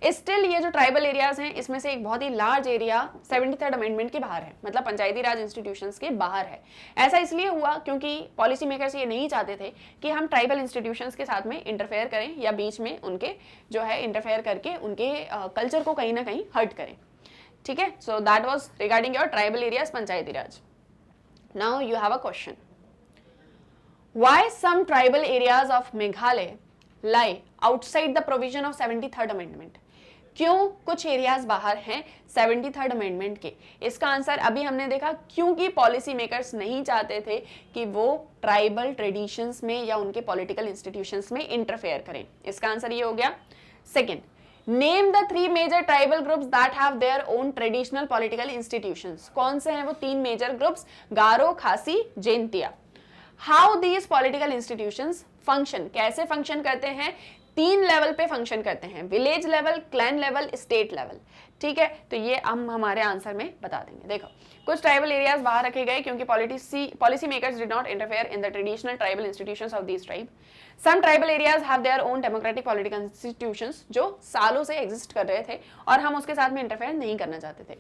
स्टिल ये जो ट्राइबल एरियाज हैं इसमें से एक बहुत ही लार्ज एरिया 73rd अमेंडमेंट के बाहर है, मतलब पंचायती राज इंस्टीट्यूशंस के बाहर है। ऐसा इसलिए हुआ क्योंकि पॉलिसी मेकर्स ये नहीं चाहते थे कि हम ट्राइबल इंस्टीट्यूशंस के साथ में इंटरफेयर करें या बीच में उनके जो है इंटरफेयर करके उनके कल्चर को कहीं ना कहीं हर्ट करें, ठीक है। So that was regarding your tribal areas, Panchayati Raj. Now you have a question, why some tribal areas of Meghalaya lie outside the provision of 73rd amendment? क्यों कुछ एरियाज बाहर हैं 73rd अमेंडमेंट के? इसका answer अभी हमने देखा, क्योंकि पॉलिसी मेकर्स नहीं चाहते थे कि वो ट्राइबल ट्रेडिशंस में या उनके पॉलिटिकल इंस्टीट्यूशंस में इंटरफेयर करें। इसका आंसर ये हो गया। Second, name the 3 major tribal groups that have their own traditional political institutions. कौन से हैं वो 3 major groups? Garo, Khasi, Jaintia. How these political institutions function, कैसे फंक्शन करते हैं? 3 लेवल पे फंक्शन करते हैं, village level, clan level, state level. ठीक है, तो ये हम हमारे आंसर में बता देंगे। देखो, कुछ ट्राइबल एरियाज बाहर रखे गए क्योंकि policy makers did not interfere in the traditional tribal institutions of these tribe. Some tribal areas have their own democratic political institutions, जो सालों से एग्जिस्ट कर रहे थे और हम उसके साथ में इंटरफेयर नहीं करना चाहते थे।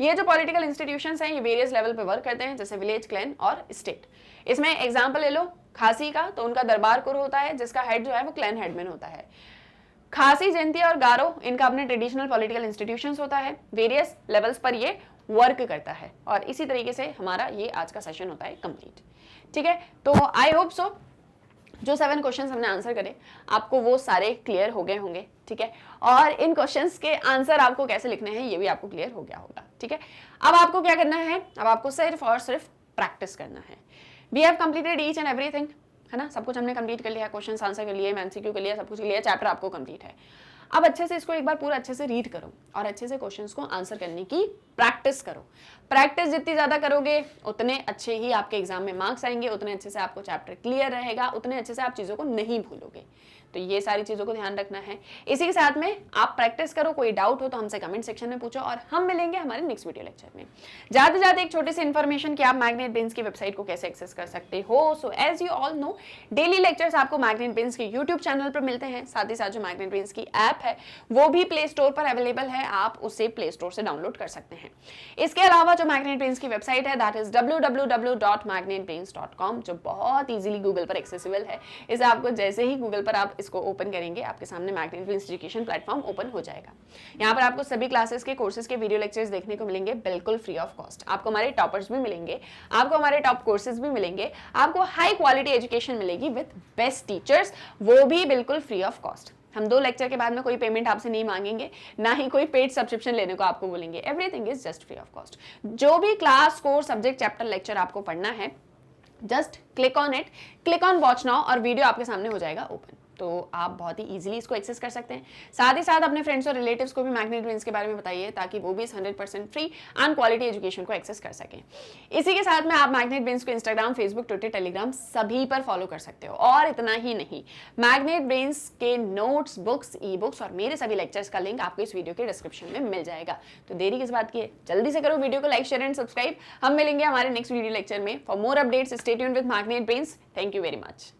ये जो पॉलिटिकल इंस्टीट्यूशंस हैं ये वेरियस लेवल पे वर्क करते हैं, जैसे विलेज, क्लैन और स्टेट। इसमें एग्जाम्पल ले लो खासी का, तो उनका दरबार कुर होता है जिसका हेड जो है वो क्लैन हेडमैन होता है। खासी, जैंतिया और गारो, इनका अपने ट्रेडिशनल पॉलिटिकल इंस्टीट्यूशंस होता है, वेरियस लेवल्स पर ये वर्क करता है। और इसी तरीके से हमारा ये आज का सेशन होता है कंप्लीट। ठीक है, तो आई होप सो जो 7 क्वेश्चंस हमने आंसर करे आपको वो सारे क्लियर हो गए होंगे। ठीक है, और इन क्वेश्चंस के आंसर आपको कैसे लिखने हैं ये भी आपको क्लियर हो गया होगा। ठीक है, अब आपको क्या करना है? अब आपको सिर्फ और सिर्फ प्रैक्टिस करना है। We have completed each and everything, है ना, सब कुछ हमने कंप्लीट कर लिया, क्वेश्चंस आंसर कर लिए, एमसीक्यू कर लिया, सब कुछ कर लिया, चैप्टर आपको कंप्लीट है। अब अच्छे से इसको एक बार पूरा अच्छे से रीड करो और अच्छे से क्वेश्चंस को आंसर करने की प्रैक्टिस करो। प्रैक्टिस जितनी ज्यादा करोगे उतने अच्छे ही आपके एग्जाम में मार्क्स आएंगे, उतने अच्छे से आपको चैप्टर क्लियर रहेगा, उतने अच्छे से आप चीजों को नहीं भूलोगे। तो ये सारी चीजों को ध्यान रखना है। इसी के साथ में आप प्रैक्टिस करो, कोई डाउट हो तो हमसे कमेंट सेक्शन में पूछो और हम मिलेंगे हमारे नेक्स्ट वीडियो लेक्चर में। जाते जाते एक छोटी सी इन्फॉर्मेशन कि आप मैग्नेट ब्रेन्स की वेबसाइट को कैसे एक्सेस कर सकते हो। So as you all know, daily lectures आपको मैग्नेट ब्रेन्स के यूट्यूब चैनल पर मिलते हैं। साथ ही साथ जो मैग्नेट ब्रेन्स की ऐप है वो भी प्ले स्टोर पर अवेलेबल है, आप उसे प्ले स्टोर से डाउनलोड कर सकते हैं। इसके अलावा जो मैग्नेट ब्रेन्स की वेबसाइट है दैट इज www.magnetbrains.com, जो बहुत इजीली गूगल पर एक्सेसिबल है। इसे आपको जैसे ही गूगल पर आप इसको ओपन करेंगे आपके सामने magnet brains education platform open हो जाएगा। यहाँ पर आपको सभी क्लासेस के कोर्सेज के वीडियो लेक्चर्स देखने को मिलेंगे बिल्कुल फ्री ऑफ कॉस्ट। आपको हमारे टॉपर्स भी मिलेंगे, आपको हमारे टॉप कोर्सेज भी मिलेंगे, आपको हाई क्वालिटी एजुकेशन मिलेगी विद बेस्ट टीचर्स, वो भी बिल्कुल फ्री ऑफ कॉस्ट। हम 2 लेक्चर के बाद में कोई पेमेंट आपसे नहीं मांगेंगे, ना ही कोई पेड सब्सक्रिप्शन लेने को आपको बोलेंगे। Everything is just free of cost. जो भी class, course, subject, chapter, lecture आपको पढ़ना है, just click on it, click on watch now और वीडियो आपके सामने हो जाएगा ओपन। तो आप बहुत ही इजीली इसको एक्सेस कर सकते हैं। साथ ही साथ अपने फ्रेंड्स और रिलेटिव्स को भी मैग्नेट ब्रेन्स के बारे में बताइए ताकि वो भी इस 100% फ्री एंड क्वालिटी एजुकेशन को एक्सेस कर सकें। इसी के साथ में आप मैग्नेट ब्रेन्स को इंस्टाग्राम, फेसबुक, ट्विटर, टेलीग्राम सभी पर फॉलो कर सकते हो। और इतना ही नहीं, मैग्नेट ब्रेन्स के नोट्स, बुक्स, ई बुक्स और मेरे सभी लेक्चर्स का लिंक आपको इस वीडियो के डिस्क्रिप्शन में मिल जाएगा। तो देरी किस बात की है, जल्दी से करो वीडियो को लाइक, शेयर एंड सब्सक्राइब। हम मिलेंगे हमारे नेक्स्ट वीडियो लेक्चर में। For more updates stay tuned with magnet brains. Thank you very much.